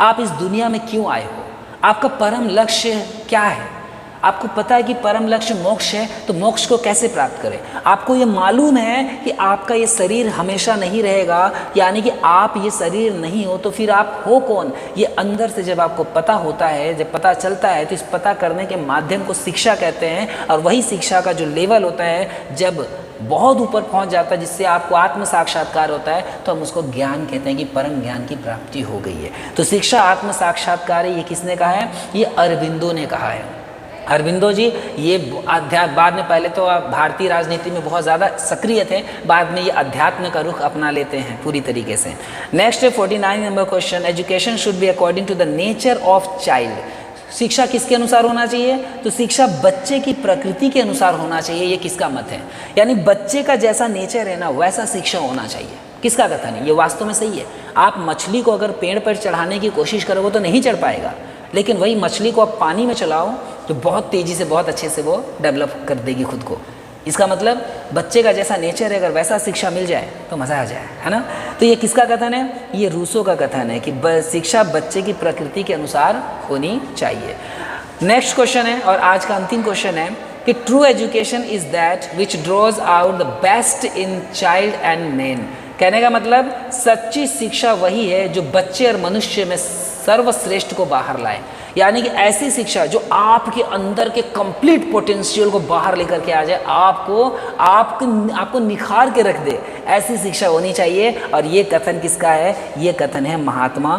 आप इस दुनिया में क्यों आए हो? आपका परम लक्ष्य क्या है? आपको पता है कि परम लक्ष्य मोक्ष है, तो मोक्ष को कैसे प्राप्त करें? आपको ये मालूम है कि आपका ये शरीर हमेशा नहीं रहेगा, यानी कि आप ये शरीर नहीं हो, तो फिर आप हो कौन? ये अंदर से जब आपको पता होता है, जब पता चलता है, तो इस पता करने के माध्यम को शिक्षा कहते हैं। और वही शिक्षा का जो लेवल होता है, जब बहुत ऊपर पहुंच जाता है, जिससे आपको आत्म साक्षात्कार होता है, तो हम उसको ज्ञान कहते हैं कि परम ज्ञान की प्राप्ति हो गई है। तो शिक्षा आत्म साक्षात्कार है, ये किसने कहा है? ये अरबिंदो ने कहा है। अरबिंदो जी ये अध्यात्म, बाद में पहले तो भारतीय राजनीति में बहुत ज़्यादा सक्रिय थे, बाद में ये अध्यात्म का रुख अपना लेते हैं पूरी तरीके से। नेक्स्ट है 49 number question, education should be according to the nature of child. शिक्षा किसके अनुसार होना चाहिए? तो शिक्षा बच्चे की प्रकृति के अनुसार होना चाहिए। ये किसका मत है? यानी बच्चे का जैसा नेचर है ना, वैसा शिक्षा होना चाहिए। किसका कथन है? ये वास्तव में सही है। आप मछली को अगर पेड़ पर चढ़ाने की कोशिश करोगे तो नहीं चढ़ पाएगा, लेकिन वही मछली को आप पानी में चलाओ तो बहुत तेज़ी से, बहुत अच्छे से वो डेवलप कर देगी खुद को। इसका मतलब बच्चे का जैसा नेचर है, अगर वैसा शिक्षा मिल जाए तो मज़ा आ जाए, है ना। तो ये किसका कथन है? ये रूसो का कथन है कि शिक्षा बच्चे की प्रकृति के अनुसार होनी चाहिए। नेक्स्ट क्वेश्चन है और आज का अंतिम क्वेश्चन है कि true education is that which draws out the best in child and man. कहने का मतलब सच्ची शिक्षा वही है जो बच्चे और मनुष्य में सर्वश्रेष्ठ को बाहर लाए। यानी कि ऐसी शिक्षा जो आपके अंदर के कंप्लीट पोटेंशियल को बाहर लेकर के आ जाए, आपको निखार के रख दे, ऐसी शिक्षा होनी चाहिए। और ये कथन किसका है? ये कथन है महात्मा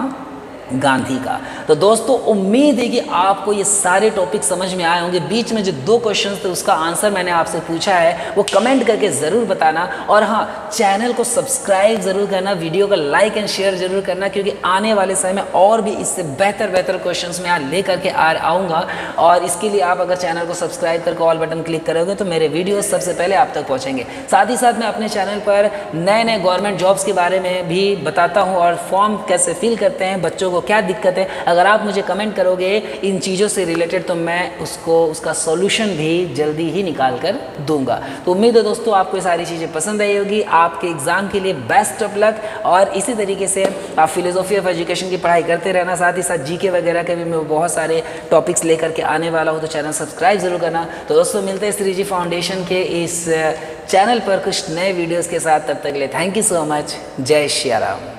गांधी का। तो दोस्तों उम्मीद है कि आपको ये सारे टॉपिक समझ में आए होंगे। बीच में जो 2 क्वेश्चंस थे उसका आंसर मैंने आपसे पूछा है, वो कमेंट करके ज़रूर बताना। और हाँ, चैनल को सब्सक्राइब ज़रूर करना, वीडियो को लाइक एंड शेयर ज़रूर करना, क्योंकि आने वाले समय में और भी इससे बेहतर क्वेश्चंस मैं यहाँ लेकर के आऊँगा। और इसके लिए आप अगर चैनल को सब्सक्राइब करके ऑल बटन क्लिक करोगे तो मेरे वीडियोज़ सबसे पहले आप तक पहुँचेंगे। साथ ही साथ मैं अपने चैनल पर नए गवर्नमेंट जॉब्स के बारे में भी बताता हूँ और फॉर्म कैसे फिल करते हैं, बच्चों को क्या दिक्कत है। अगर आप मुझे कमेंट करोगे इन चीज़ों से रिलेटेड तो मैं उसका सॉल्यूशन भी जल्दी ही निकाल कर दूंगा। तो उम्मीद है दोस्तों आपको ये सारी चीज़ें पसंद आई होगी। आपके एग्ज़ाम के लिए बेस्ट ऑफ लक। और इसी तरीके से आप फिलोसॉफी ऑफ एजुकेशन की पढ़ाई करते रहना। साथ ही साथ जीके वगैरह के भी मैं बहुत सारे टॉपिक्स लेकर के आने वाला हूँ, तो चैनल सब्सक्राइब जरूर करना। तो दोस्तों मिलते हैं श्रीजी फाउंडेशन के इस चैनल पर कुछ नए वीडियोज़ के साथ। तब तक के लिए थैंक यू सो मच। जय श्री राम।